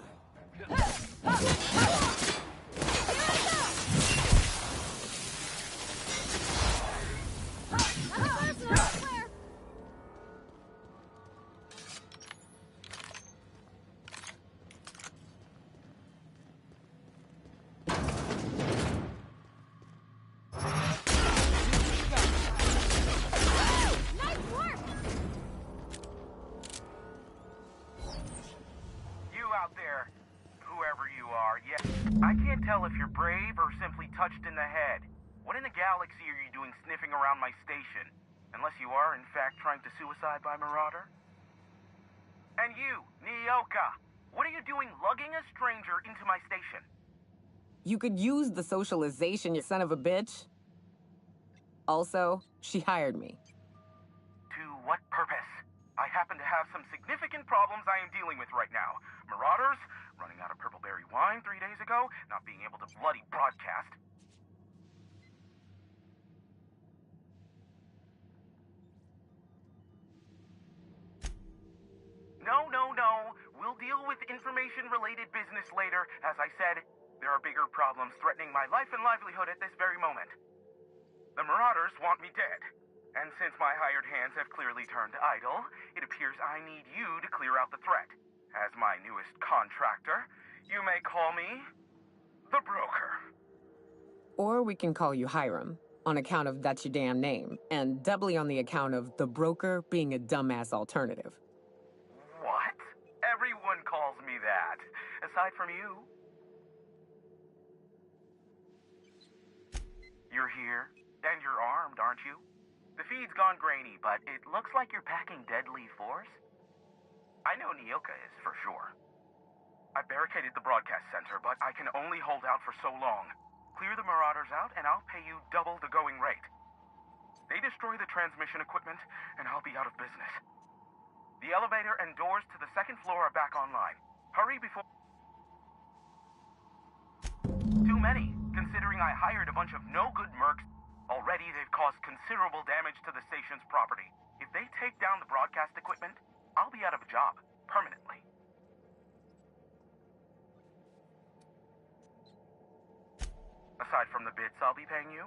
You out there, whoever you are, yeah. I can't tell if you're brave or simply touched in the head. What in the galaxy are you doing sniffing around my station? Unless you are, in fact, trying to suicide by Marauder? And you, Nyoka, what are you doing lugging a stranger into my station? You could use the socialization, you son of a bitch. Also, she hired me. To what purpose? I happen to have some significant problems I am dealing with right now. Marauders, running out of purple berry wine 3 days ago, not being able to bloody broadcast. No. We'll deal with information-related business later. As I said, there are bigger problems threatening my life and livelihood at this very moment. The Marauders want me dead. And since my hired hands have clearly turned idle, it appears I need you to clear out the threat. As my newest contractor, you may call me the Broker. Or we can call you Hiram, on account of that's your damn name, and doubly on the account of the Broker being a dumbass alternative. What? Everyone calls me that. Aside from you. You're here, and you're armed, aren't you? The feed's gone grainy, but it looks like you're packing deadly force. I know Nyoka is, for sure. I barricaded the broadcast center, but I can only hold out for so long. Clear the Marauders out, and I'll pay you double the going rate. They destroy the transmission equipment, and I'll be out of business. The elevator and doors to the second floor are back online. Hurry before... Too many, considering I hired a bunch of no-good mercs. Already, they've caused considerable damage to the station's property. If they take down the broadcast equipment, I'll be out of a job, permanently. Aside from the bits I'll be paying you,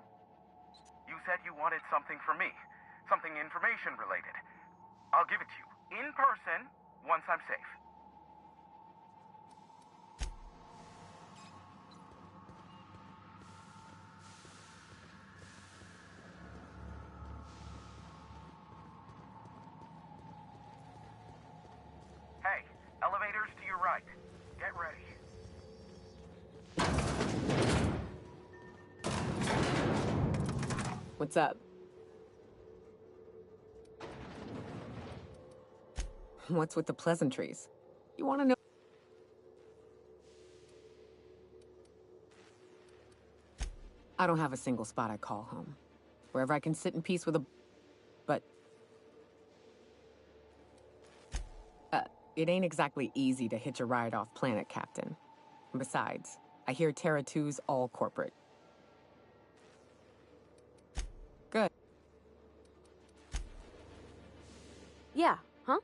you said you wanted something from me. Something information-related. I'll give it to you, in person, once I'm safe. Hey, elevators to your right. Get ready. What's up? What's with the pleasantries? You want to know? I don't have a single spot I call home. Wherever I can sit in peace with a... But... it ain't exactly easy to hitch a ride off planet, Captain. And besides, I hear Terra 2's all corporate. Good. Yeah, huh?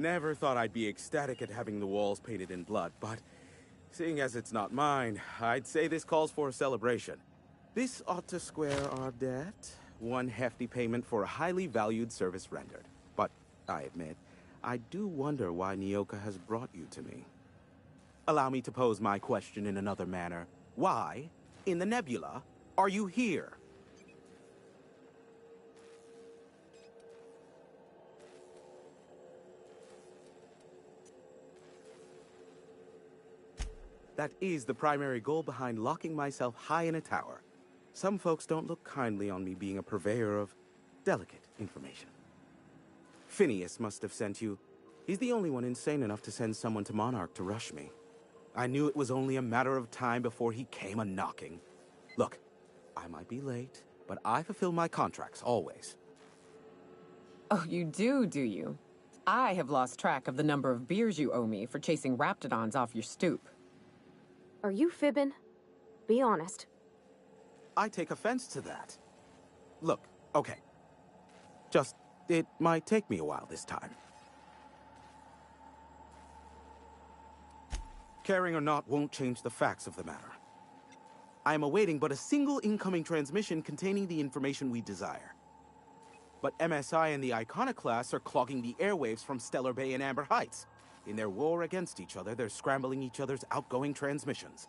Never thought I'd be ecstatic at having the walls painted in blood, but seeing as it's not mine, I'd say this calls for a celebration. This ought to square our debt. One hefty payment for a highly valued service rendered. But I admit, I do wonder why Nyoka has brought you to me. Allow me to pose my question in another manner. Why, in the nebula, are you here? That is the primary goal behind locking myself high in a tower. Some folks don't look kindly on me being a purveyor of delicate information. Phineas must have sent you. He's the only one insane enough to send someone to Monarch to rush me. I knew it was only a matter of time before he came a-knocking. Look, I might be late, but I fulfill my contracts, always. Oh, you do you? I have lost track of the number of beers you owe me for chasing raptidons off your stoop. Are you fibbing? Be honest. I take offense to that. Look, okay. It might take me a while this time. Caring or not won't change the facts of the matter. I am awaiting but a single incoming transmission containing the information we desire. But MSI and the Iconoclasts are clogging the airwaves from Stellar Bay and Amber Heights. In their war against each other, they're scrambling each other's outgoing transmissions.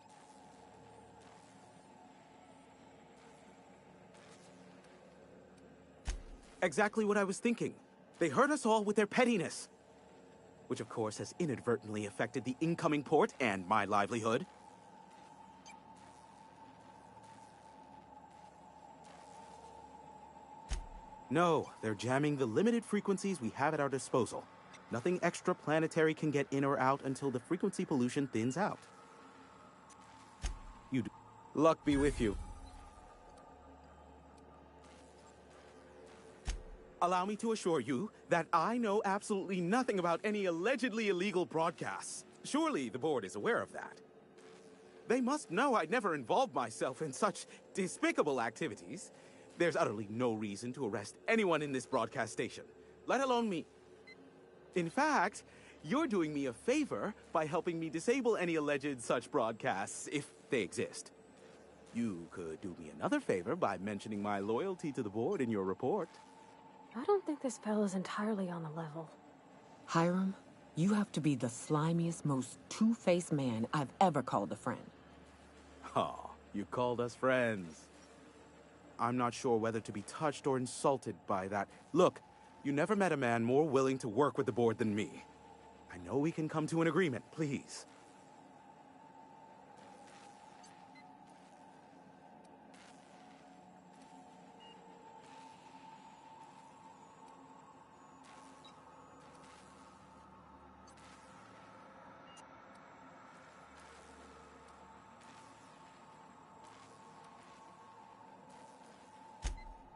Exactly what I was thinking. They hurt us all with their pettiness. Which, of course, has inadvertently affected the incoming port and my livelihood. No, they're jamming the limited frequencies we have at our disposal. Nothing extraplanetary can get in or out until the frequency pollution thins out. Luck be with you. Allow me to assure you that I know absolutely nothing about any allegedly illegal broadcasts. Surely the board is aware of that. They must know I'd never involved myself in such despicable activities. There's utterly no reason to arrest anyone in this broadcast station, let alone me. In fact, you're doing me a favor by helping me disable any alleged such broadcasts, if they exist. You could do me another favor by mentioning my loyalty to the board in your report. I don't think this fella's entirely on the level. Hiram, you have to be the slimiest, most two-faced man I've ever called a friend. Oh, you called us friends. I'm not sure whether to be touched or insulted by that. Look, you never met a man more willing to work with the board than me. I know we can come to an agreement, please.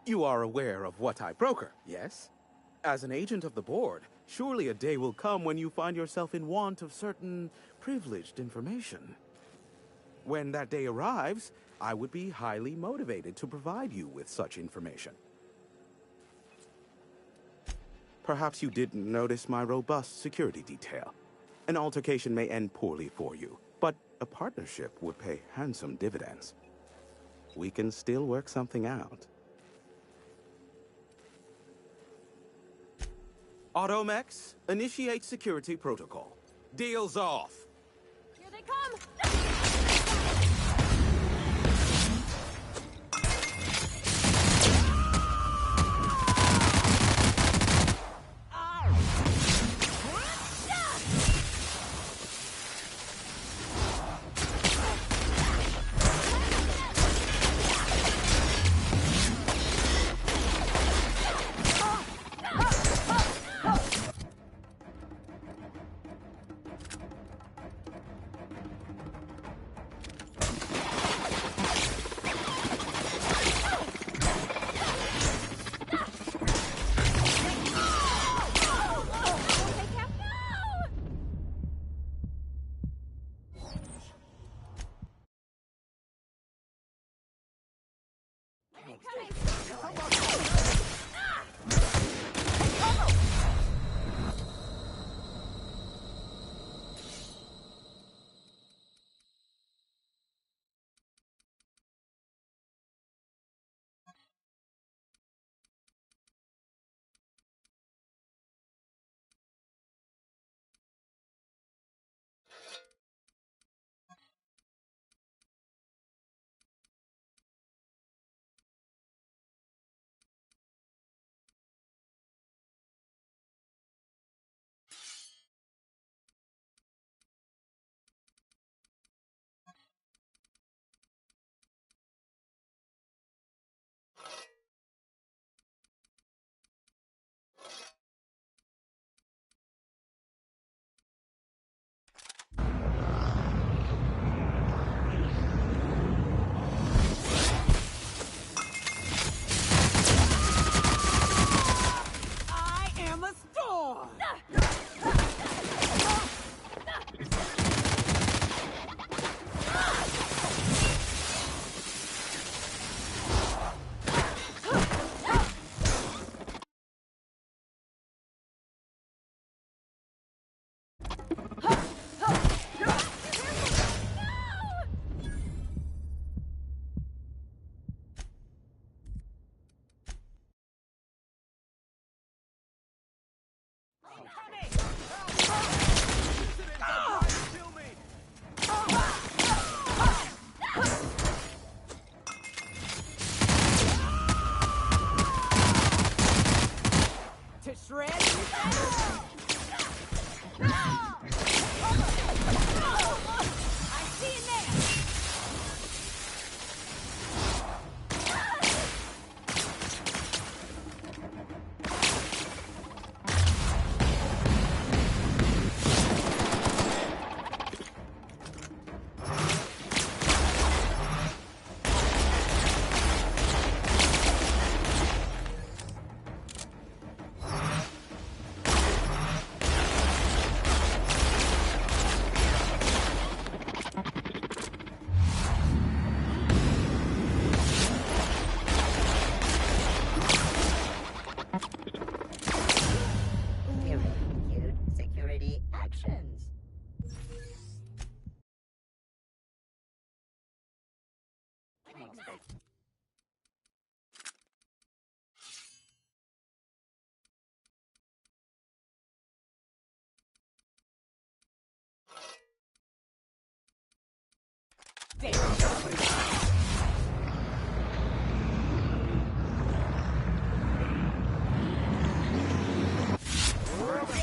You are aware of what I broker, yes? As an agent of the board, surely a day will come when you find yourself in want of certain privileged information. When that day arrives, I would be highly motivated to provide you with such information. Perhaps you didn't notice my robust security detail. An altercation may end poorly for you, but a partnership would pay handsome dividends. We can still work something out. Automex, initiate security protocol. Deals off. Here they come!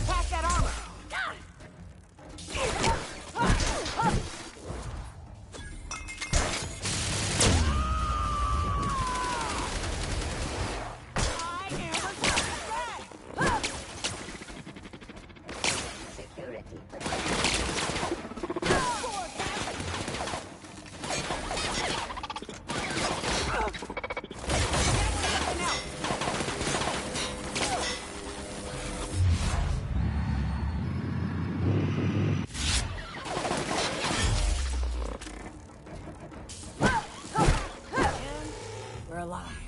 Attack that armor! We're alive.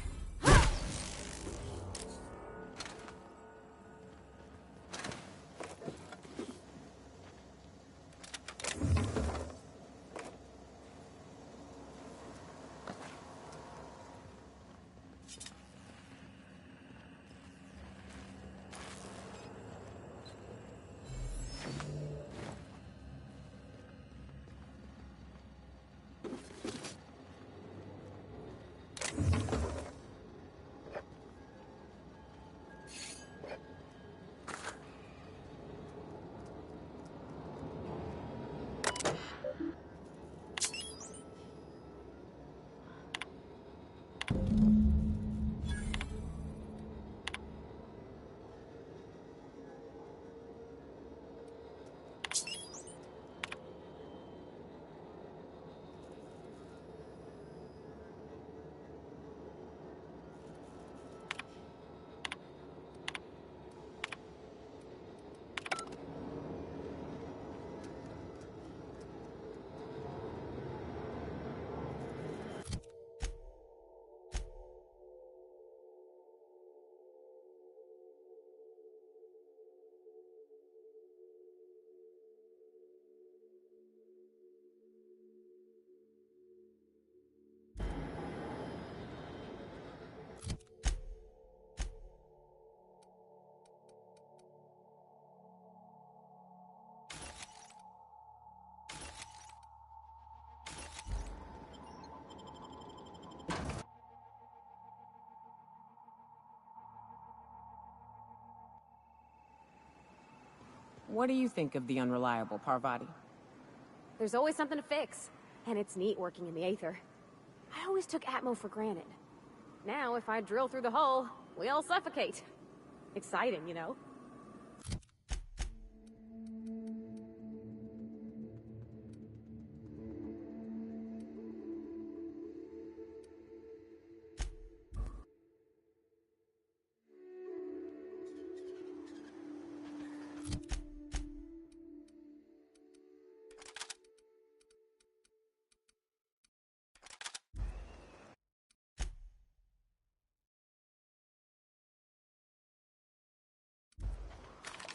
What do you think of the unreliable Parvati? There's always something to fix. And it's neat working in the Aether. I always took Atmo for granted. Now, if I drill through the hull, we all suffocate. Exciting, you know?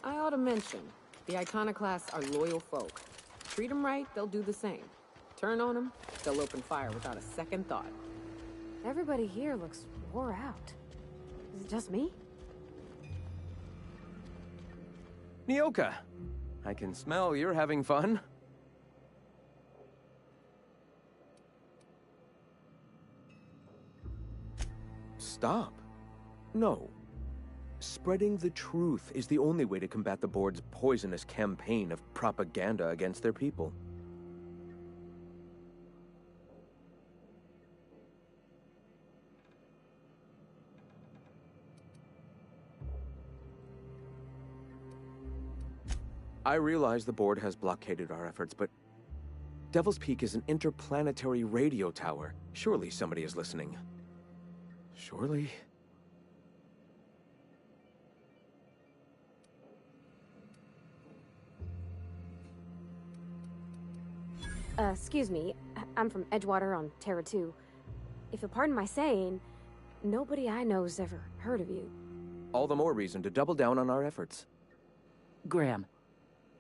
I ought to mention, the Iconoclasts are loyal folk. Treat them right, they'll do the same. Turn on them, they'll open fire without a second thought. Everybody here looks wore out. Is it just me? Nyoka, I can smell you're having fun. Stop. No. Spreading the truth is the only way to combat the board's poisonous campaign of propaganda against their people. I realize the board has blockaded our efforts, but Devil's Peak is an interplanetary radio tower. Surely somebody is listening. Surely? Excuse me. I'm from Edgewater on Terra 2. If you'll pardon my saying, nobody I know's ever heard of you. All the more reason to double down on our efforts. Graham,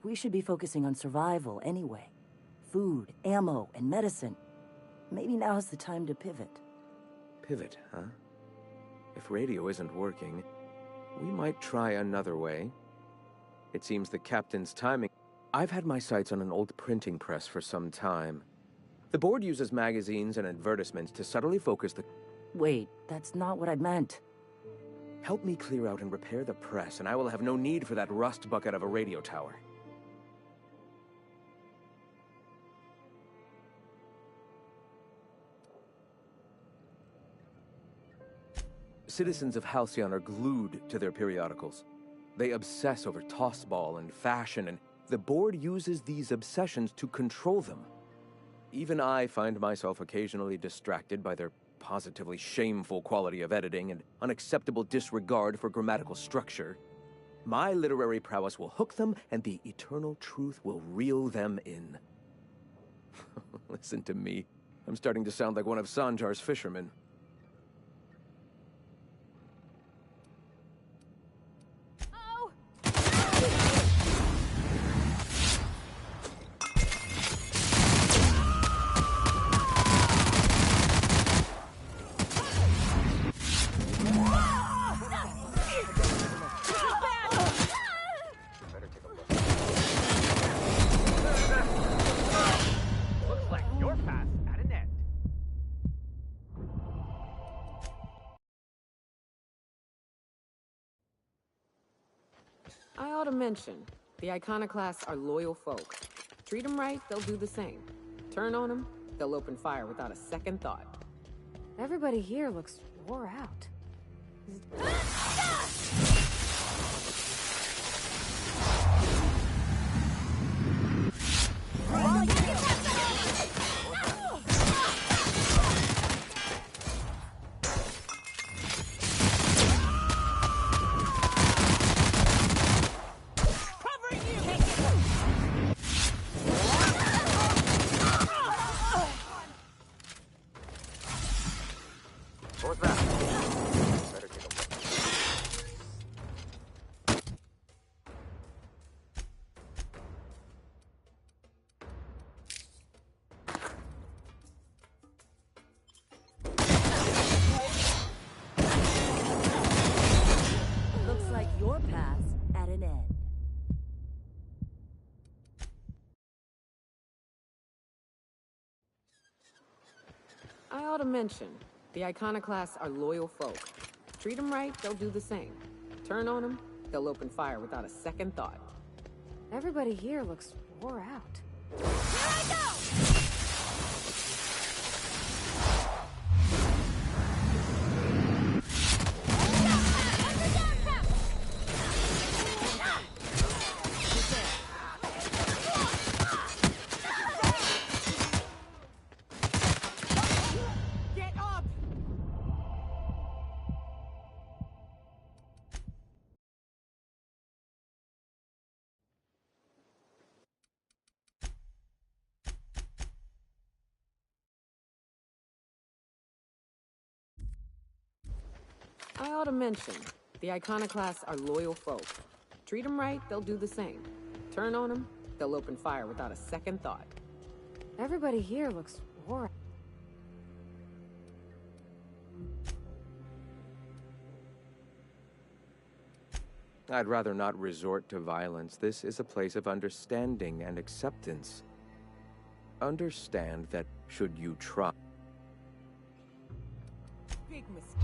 we should be focusing on survival anyway. Food, ammo, and medicine. Maybe now's the time to pivot. Pivot, huh? If radio isn't working, we might try another way. It seems the captain's timing... I've had my sights on an old printing press for some time. The board uses magazines and advertisements to subtly focus the... Wait, that's not what I meant. Help me clear out and repair the press, and I will have no need for that rust bucket of a radio tower. Citizens of Halcyon are glued to their periodicals. They obsess over tossball and fashion, and the board uses these obsessions to control them. Even I find myself occasionally distracted by their positively shameful quality of editing and unacceptable disregard for grammatical structure. My literary prowess will hook them, and the eternal truth will reel them in. Listen to me. I'm starting to sound like one of Sanjar's fishermen. I ought to mention, the Iconoclasts are loyal folk. Treat them right, they'll do the same. Turn on them, they'll open fire without a second thought. Everybody here looks wore out. I ought to mention, the Iconoclasts are loyal folk. Treat them right, they'll do the same. Turn on them, they'll open fire without a second thought. Everybody here looks wore out. Here I go! I ought to mention, the Iconoclasts are loyal folk. Treat them right, they'll do the same. Turn on them, they'll open fire without a second thought. Everybody here looks wore out. I'd rather not resort to violence. This is a place of understanding and acceptance. Understand that should you try... Big mistake.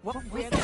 What? Where's the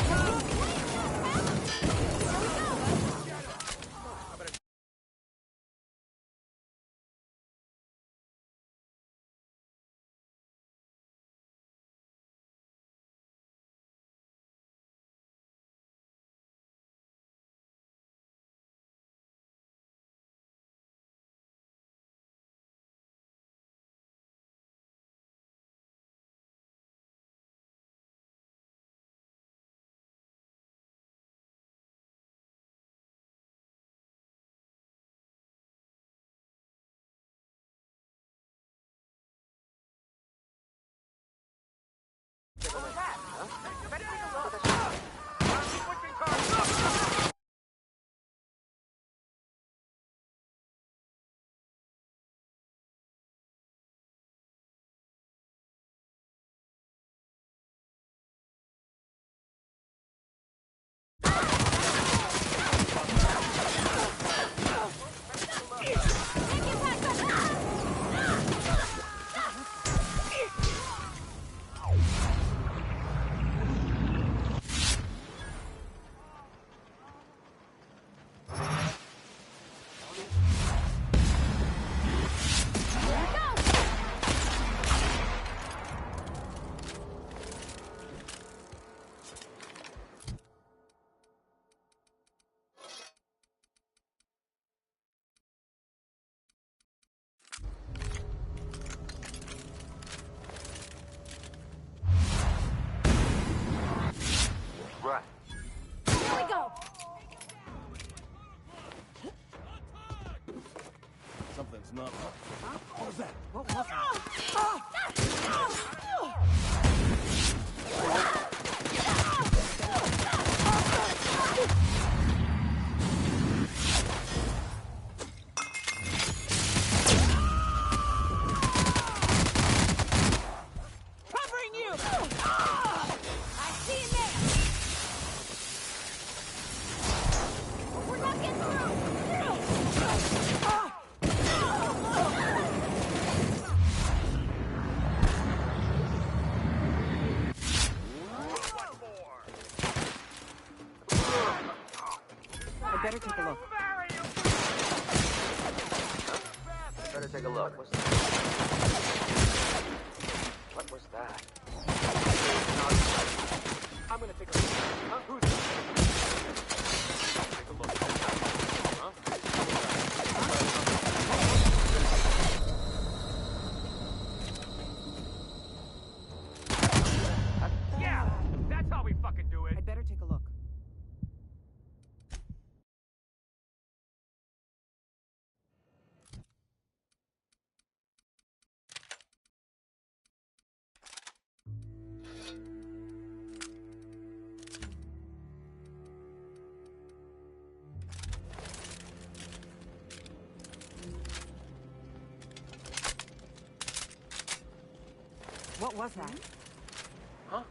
not. What was that? What was that? Covering you! I see him there. We're not getting I better take a look. Better take a look. What was that? I'm gonna take a look. Huh? Who's take a look. Huh? Yeah! That's how we fucking do it! I'd better take a look. What was that? Huh?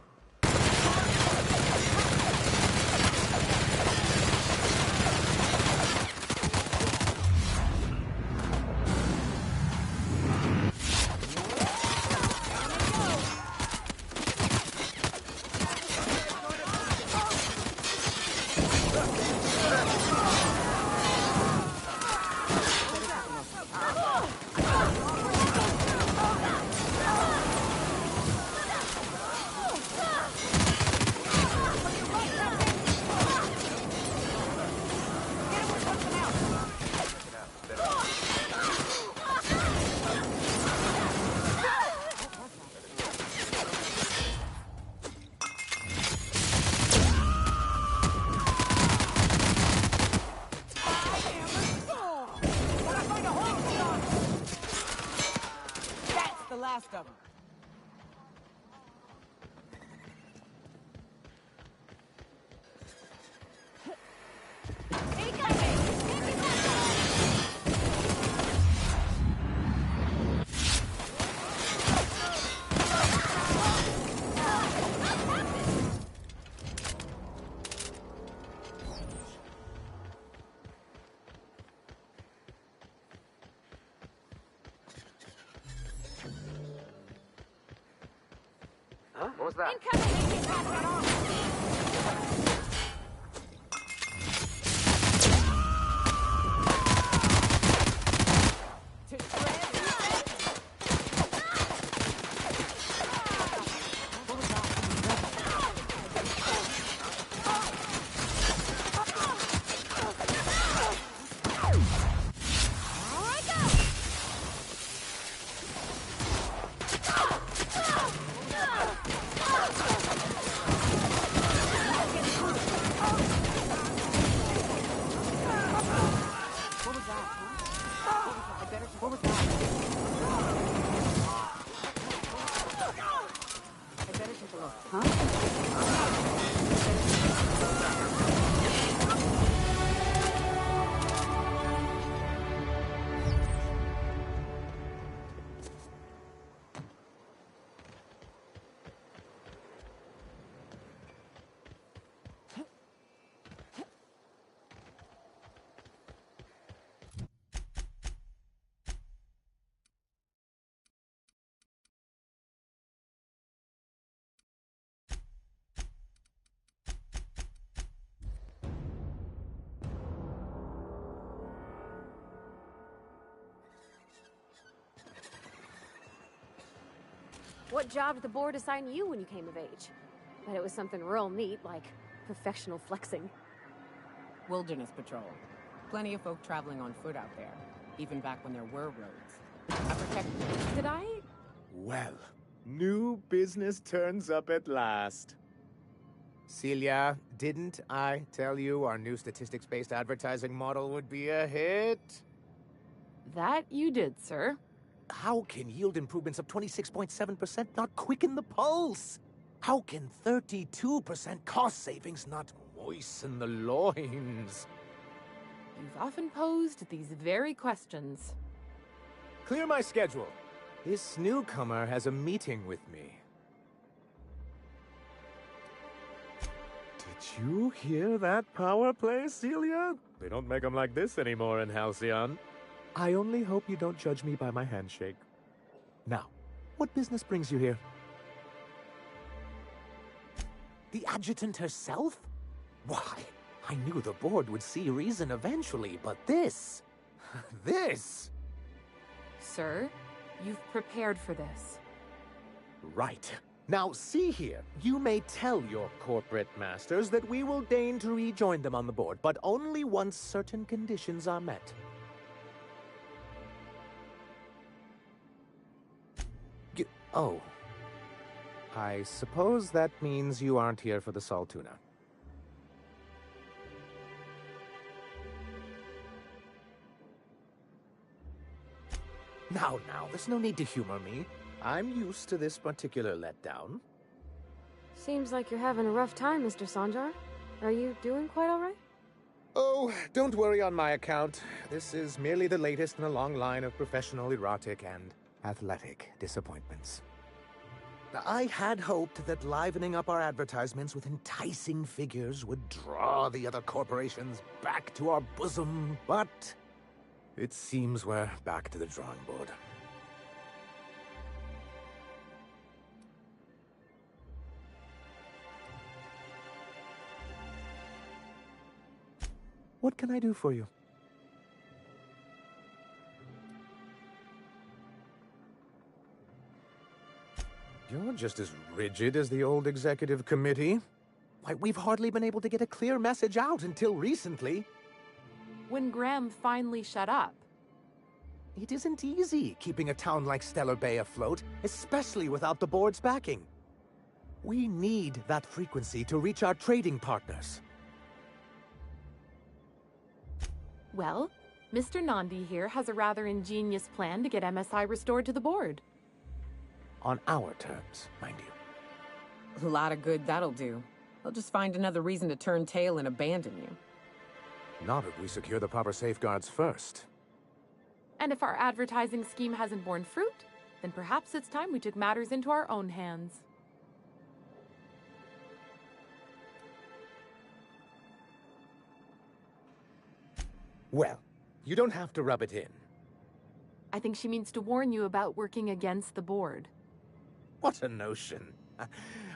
That's the last of them. Huh? What was that? What job did the board assign you when you came of age? Bet it was something real neat, like professional flexing. Wilderness patrol. Plenty of folk traveling on foot out there, even back when there were roads. I protected. Did I? Well, new business turns up at last. Celia, didn't I tell you our new statistics-based advertising model would be a hit? That you did, sir. How can yield improvements of 26.7% not quicken the pulse? How can 32% cost savings not moisten the loins? You've often posed these very questions. Clear my schedule. This newcomer has a meeting with me. Did you hear that power play, Celia? They don't make them like this anymore in Halcyon. I only hope you don't judge me by my handshake. Now, what business brings you here? The adjutant herself? Why, I knew the board would see reason eventually, but this... this... Sir, you've prepared for this. Right. Now, see here. You may tell your corporate masters that we will deign to rejoin them on the board, but only once certain conditions are met. Oh. I suppose that means you aren't here for the Saltuna. Now, there's no need to humor me. I'm used to this particular letdown. Seems like you're having a rough time, Mr. Sanjar. Are you doing quite all right? Oh, don't worry on my account. This is merely the latest in a long line of professional erotic and athletic disappointments. I had hoped that livening up our advertisements with enticing figures would draw the other corporations back to our bosom, but it seems we're back to the drawing board. What can I do for you? You're just as rigid as the old executive committee. Why, we've hardly been able to get a clear message out until recently. When Graham finally shut up. It isn't easy keeping a town like Stellar Bay afloat, especially without the board's backing. We need that frequency to reach our trading partners. Well, Mr. Nandi here has a rather ingenious plan to get MSI restored to the board. On our terms, mind you. A lot of good that'll do. They'll just find another reason to turn tail and abandon you. Not if we secure the proper safeguards first. And if our advertising scheme hasn't borne fruit, then perhaps it's time we took matters into our own hands. Well, you don't have to rub it in. I think she means to warn you about working against the board. What a notion.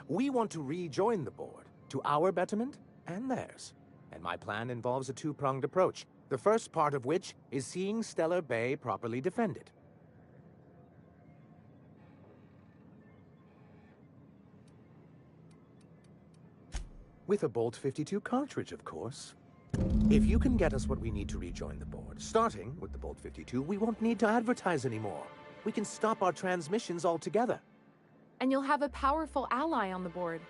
We want to rejoin the board, to our betterment and theirs. And my plan involves a two-pronged approach, the first part of which is seeing Stellar Bay properly defended. With a Bolt 52 cartridge, of course. If you can get us what we need to rejoin the board, starting with the Bolt 52, we won't need to advertise anymore. We can stop our transmissions altogether. And you'll have a powerful ally on the board.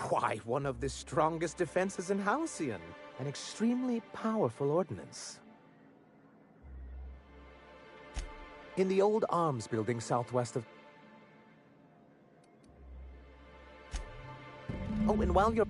Why, one of the strongest defenses in Halcyon. An extremely powerful ordnance. In the old arms building southwest of... Oh, and while you're...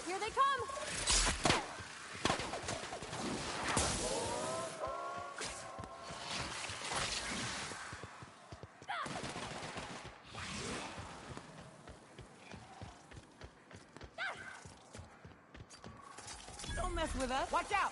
Here they come! Don't mess with us. Watch out!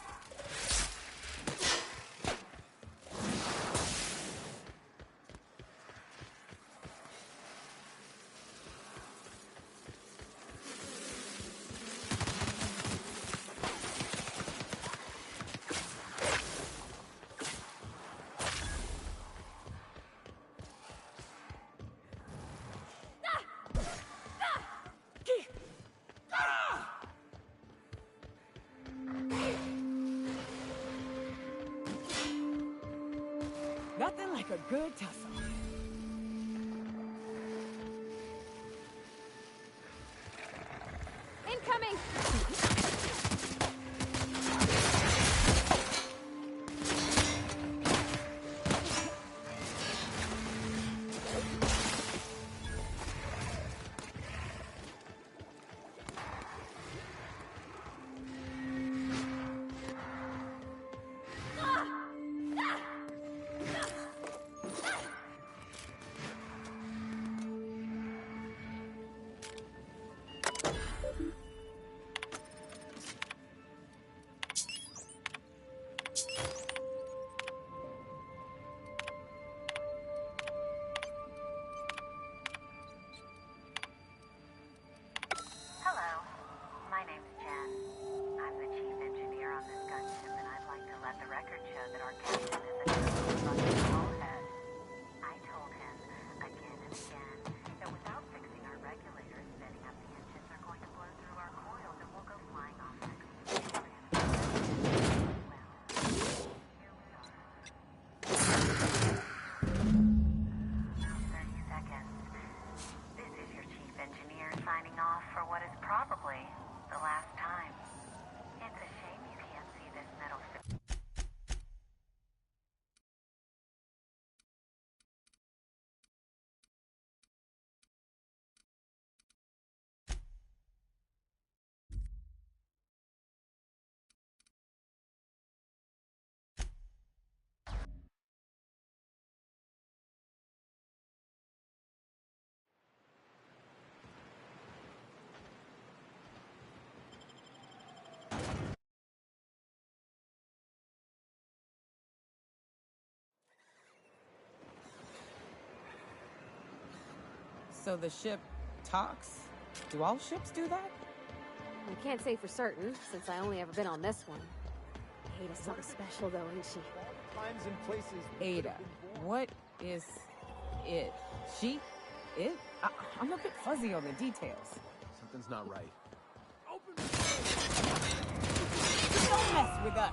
Nothing like a good tussle. Incoming! Hello, my name's Jen. I'm the chief engineer on this gunship, and I'd like to let the record show that our captain is a true fucking ballhead. I told him again and again that without fixing our regulators, setting up the engines are going to blow through our coils and we'll go flying off next week. Well, here we are. About 30 seconds. This is your chief engineer signing off for what is probably the last time. It's a shame you can't see this metal. So the ship talks? Do all ships do that? I can't say for certain, since I only ever been on this one. Ada's something special, though, ain't she? Times and places. Ada, what is it? She? It? I'm a bit fuzzy on the details. Something's not right. Don't mess with us!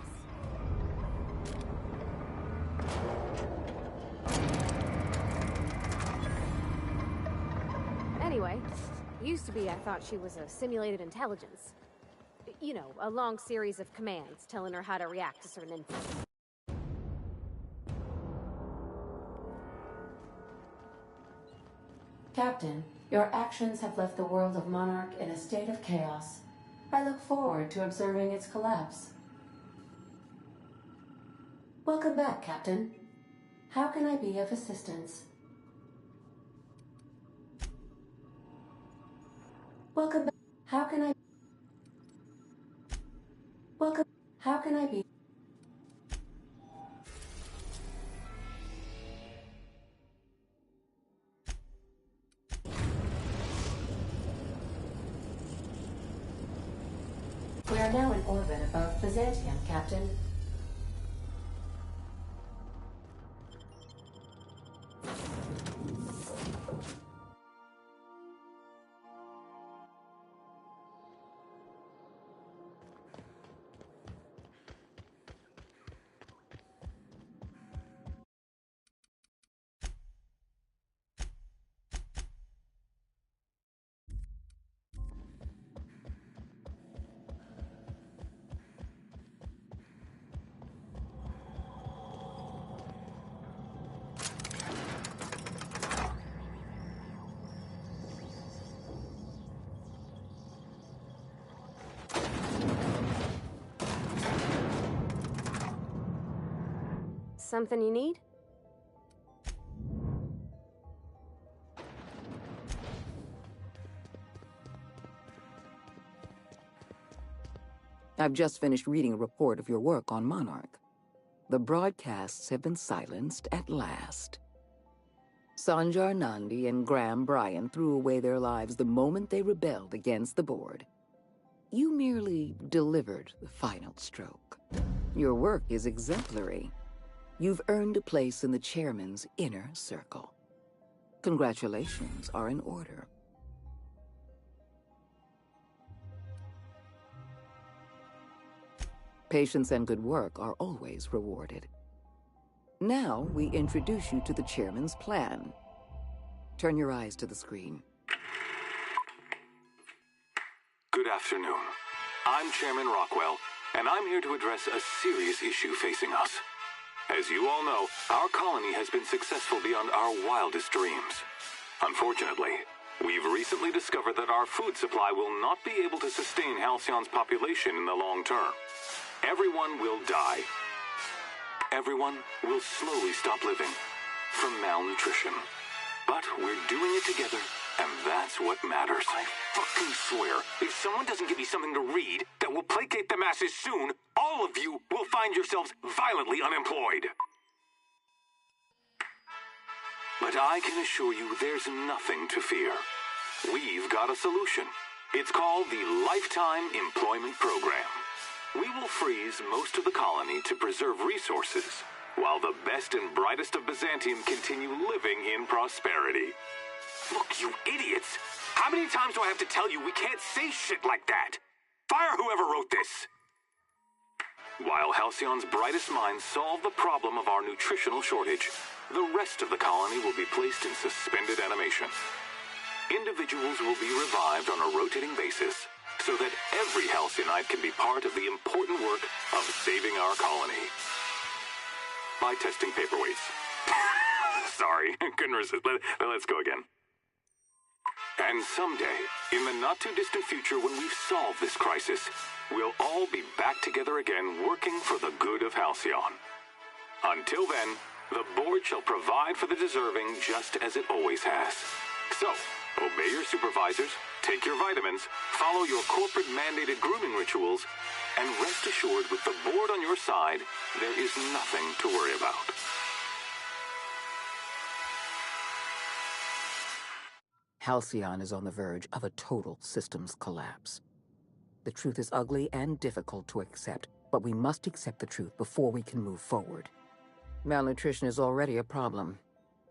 why. Used to be I thought she was a simulated intelligence. You know, a long series of commands telling her how to react to certain info. Captain, your actions have left the world of Monarch in a state of chaos. I look forward to observing its collapse. Welcome back, Captain. How can I be of assistance? Welcome back. How can I... Welcome... How can I be... We are now in orbit above Byzantium, Captain. Something you need? I've just finished reading a report of your work on Monarch. The broadcasts have been silenced at last. Sanjar Nandi and Graham Bryan threw away their lives the moment they rebelled against the board. You merely delivered the final stroke. Your work is exemplary. You've earned a place in the chairman's inner circle. Congratulations are in order. Patience and good work are always rewarded. Now we introduce you to the chairman's plan. Turn your eyes to the screen. Good afternoon. I'm Chairman Rockwell, and I'm here to address a serious issue facing us. As you all know, our colony has been successful beyond our wildest dreams. Unfortunately, we've recently discovered that our food supply will not be able to sustain Halcyon's population in the long term. Everyone will die. Everyone will slowly stop living from malnutrition. But we're doing it together, and that's what matters. I fucking swear, if someone doesn't give me something to read that will placate the masses soon, all of you will find yourselves violently unemployed. But I can assure you there's nothing to fear. We've got a solution. It's called the Lifetime Employment Program. We will freeze most of the colony to preserve resources, while the best and brightest of Byzantium continue living in prosperity. Look, you idiots! How many times do I have to tell you we can't say shit like that? Fire whoever wrote this! While Halcyon's brightest minds solve the problem of our nutritional shortage, the rest of the colony will be placed in suspended animation. Individuals will be revived on a rotating basis, so that every Halcyonite can be part of the important work of saving our colony. By testing paperweights. Sorry, couldn't resist. Let's go again. And someday, in the not-too-distant future when we've solved this crisis, we'll all be back together again working for the good of Halcyon. Until then, the board shall provide for the deserving just as it always has. So, obey your supervisors, take your vitamins, follow your corporate-mandated grooming rituals, and rest assured with the board on your side, there is nothing to worry about. Halcyon is on the verge of a total systems collapse. The truth is ugly and difficult to accept, but we must accept the truth before we can move forward. Malnutrition is already a problem.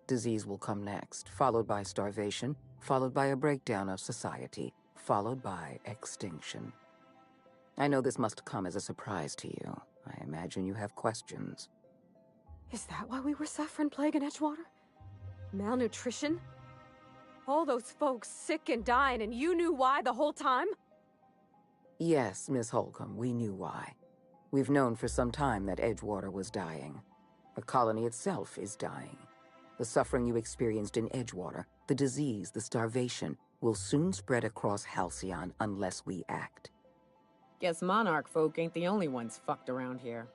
Disease will come next, followed by starvation, followed by a breakdown of society, followed by extinction. I know this must come as a surprise to you. I imagine you have questions. Is that why we were suffering plague in Edgewater? Malnutrition? All those folks sick and dying, and you knew why the whole time? Yes, Miss Holcomb, we knew why. We've known for some time that Edgewater was dying. The colony itself is dying. The suffering you experienced in Edgewater, the disease, the starvation, will soon spread across Halcyon unless we act. Guess Monarch folk ain't the only ones fucked around here.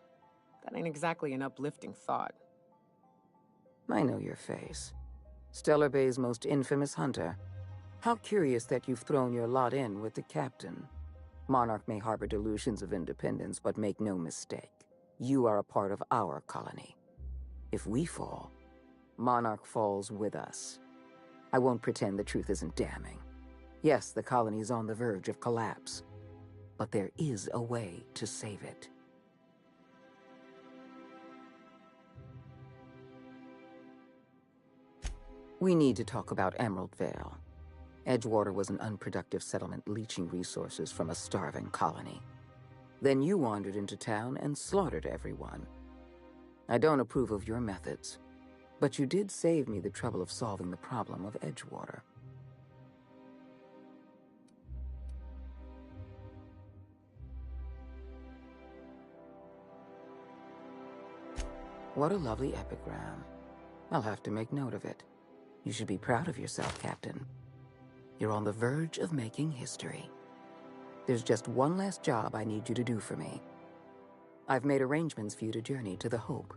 That ain't exactly an uplifting thought. I know your face. Stellar Bay's most infamous hunter. How curious that you've thrown your lot in with the captain. Monarch may harbor delusions of independence, but make no mistake. You are a part of our colony. If we fall, Monarch falls with us. I won't pretend the truth isn't damning. Yes, the colony is on the verge of collapse, but there is a way to save it. We need to talk about Emerald Vale. Edgewater was an unproductive settlement leeching resources from a starving colony. Then you wandered into town and slaughtered everyone. I don't approve of your methods, but you did save me the trouble of solving the problem of Edgewater. What a lovely epigram. I'll have to make note of it. You should be proud of yourself, Captain. You're on the verge of making history. There's just one last job I need you to do for me. I've made arrangements for you to journey to the Hope.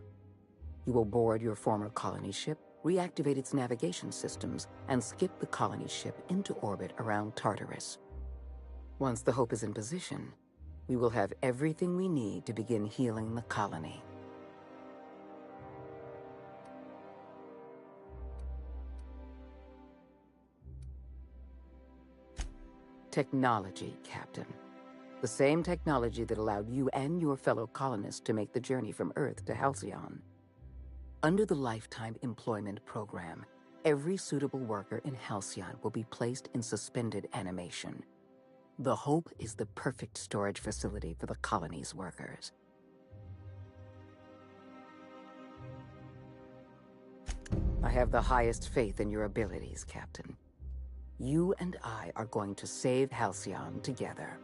You will board your former colony ship, reactivate its navigation systems, and skip the colony ship into orbit around Tartarus. Once the Hope is in position, we will have everything we need to begin healing the colony. Technology, Captain. The same technology that allowed you and your fellow colonists to make the journey from Earth to Halcyon. Under the Lifetime Employment Program, every suitable worker in Halcyon will be placed in suspended animation. The Hope is the perfect storage facility for the colony's workers. I have the highest faith in your abilities, Captain. You and I are going to save Halcyon together.